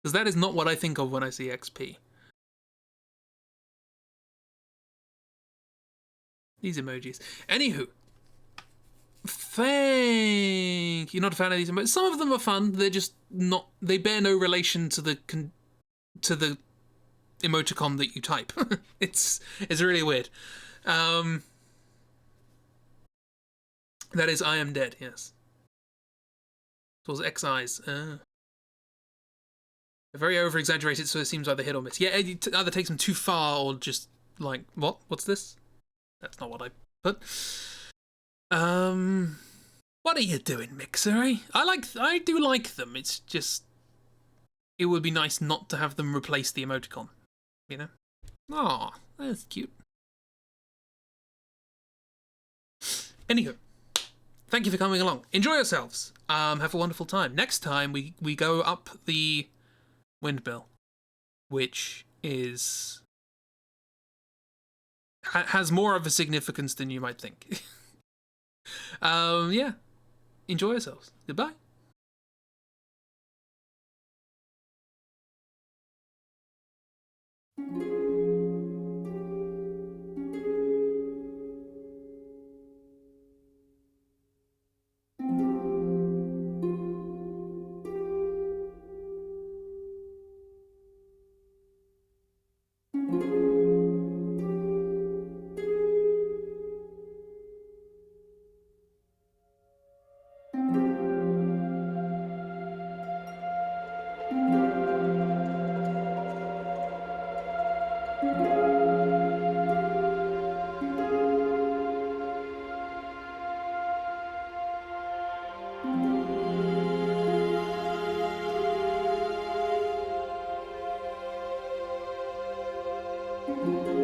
Because that is not what I think of when I see XP. These emojis. Anywho, thank you. Not a fan of these emojis. Some of them are fun. They're just not. They bear no relation to the emoticon that you type. It's really weird. That is I am dead. Yes. It was X-Eyes. They're very over-exaggerated, so it seems either hit or miss. Yeah, it either takes them too far or just like, what? What's this? That's not what I put. What are you doing, Mixer? Eh? I do like them. It's just, it would be nice not to have them replace the emoticon. You know? Aw, that's cute. Anywho, thank you for coming along. Enjoy yourselves. Have a wonderful time. Next time we go up the windmill, which is has more of a significance than you might think. Yeah. Enjoy yourselves. Goodbye. Thank you.